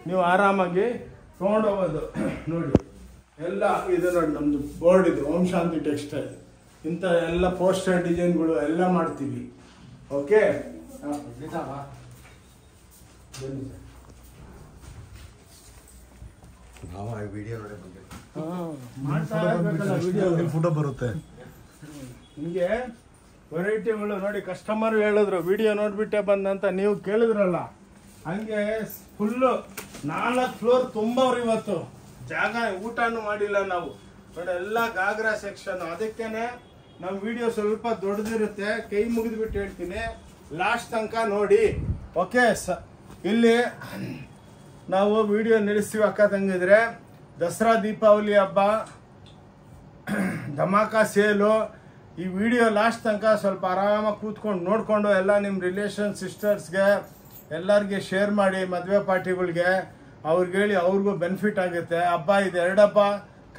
ನೀವು ಆರಾಮಾಗಿ ತೊಗೊಂಡೋಗೋದು. ನೋಡಿ ಎಲ್ಲ ಇದು ನೋಡಿ ನಮ್ಮದು ಬೋರ್ಡ್. ಇದು ಓಂ ಶಾಂತಿ ಟೆಕ್ಸ್ಟೈಲ್. ಇಂಥ ಎಲ್ಲ ಪೋಸ್ಟರ್ ಡಿಸೈನ್ಗಳು ಎಲ್ಲ ಮಾಡ್ತೀವಿ. ಓಕೆ ಫೋಟೋ ಬರುತ್ತೆ ನಿಮಗೆ ವೆರೈಟಿಗಳು. ನೋಡಿ ಕಸ್ಟಮರ್ ಹೇಳಿದ್ರು ವಿಡಿಯೋ ನೋಡ್ಬಿಟ್ಟೆ ಬಂದಂತ, ನೀವು ಕೇಳಿದ್ರಲ್ಲ ಹಂಗೆ. ಫುಲ್ಲು 4 ಫ್ಲೋರ್ ತುಂಬವ್ರು ಇವತ್ತು. ಜಾಗ ಊಟನೂ ಮಾಡಿಲ್ಲ ನಾವು. ನೋಡಿ ಎಲ್ಲ ಗಾಗ್ರಾ ಸೆಕ್ಷನ್. ಅದಕ್ಕೇನೆ ನಮ್ಮ ವಿಡಿಯೋ ಸ್ವಲ್ಪ ದೊಡ್ಡದಿರುತ್ತೆ. ಕೈ ಮುಗಿದ್ಬಿಟ್ಟು ಹೇಳ್ತೀನಿ, ಲಾಸ್ಟ್ ತನಕ ನೋಡಿ. ಓಕೆ ಇಲ್ಲಿ ನಾವು ವಿಡಿಯೋ ನಿಲ್ಲಿಸ್ತೀವಿ ಅಕ್ಕ ತಂಗಿದ್ರೆ. ದಸರಾ ದೀಪಾವಳಿ ಹಬ್ಬ, ಧಮಾಕ ಸೇಲು. ಈ ವಿಡಿಯೋ ಲಾಸ್ಟ್ ತನಕ ಸ್ವಲ್ಪ ಆರಾಮಾಗಿ ಕೂತ್ಕೊಂಡು ನೋಡಿಕೊಂಡು ಎಲ್ಲ ನಿಮ್ಮ ರಿಲೇಷನ್ ಸಿಸ್ಟರ್ಸ್ಗೆ ಎಲ್ಲರಿಗೆ ಶೇರ್ ಮಾಡಿ. ಮದುವೆ ಪಾರ್ಟಿಗಳಿಗೆ ಅವ್ರಿಗೆ ಹೇಳಿ, ಅವ್ರಿಗೂ ಬೆನಿಫಿಟ್ ಆಗುತ್ತೆ. ಹಬ್ಬ ಇದೆ, 2 ಹಬ್ಬ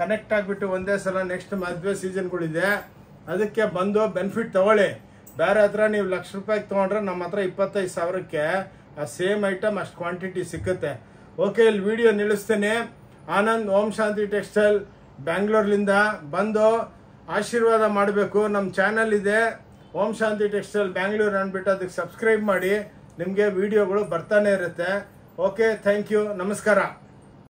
ಕನೆಕ್ಟ್ ಆಗಿಬಿಟ್ಟು ಒಂದೇ ಸಲ ನೆಕ್ಸ್ಟ್ ಮದುವೆ ಸೀಸನ್ಗಳಿದೆ. ಅದಕ್ಕೆ ಬಂದು ಬೆನಿಫಿಟ್ ತೊಗೊಳ್ಳಿ. ಬೇರೆ ಹತ್ರ ನೀವು ಲಕ್ಷ ರೂಪಾಯಿಗೆ ತೊಗೊಂಡ್ರೆ ನಮ್ಮ ಹತ್ರ 25,000ಕ್ಕೆ ಆ ಸೇಮ್ ಐಟಮ್ ಅಷ್ಟು ಕ್ವಾಂಟಿಟಿ ಸಿಕ್ಕುತ್ತೆ. ಓಕೆ ಇಲ್ಲಿ ವಿಡಿಯೋ ನಿಲ್ಲಿಸ್ತೇನೆ. ಆನಂದ್ ಓಂ ಶಾಂತಿ ಟೆಕ್ಸ್ಟೈಲ್ ಬ್ಯಾಂಗ್ಳೂರ್ಲಿಂದ ಬಂದು ಆಶೀರ್ವಾದ ಮಾಡಬೇಕು. ನಮ್ಮ ಚಾನಲ್ ಇದೆ ಓಂ ಶಾಂತಿ ಟೆಕ್ಸ್ಟೈಲ್ ಬ್ಯಾಂಗ್ಳೂರ್ ಅಂದ್ಬಿಟ್ಟು, ಅದಕ್ಕೆ ಸಬ್ಸ್ಕ್ರೈಬ್ ಮಾಡಿ. ನಿಮಗೆ ವಿಡಿಯೋಗಳು ಬರ್ತಾನೆ ಇರುತ್ತೆ. ಓಕೆ ಥ್ಯಾಂಕ್ ಯು, ನಮಸ್ಕಾರ.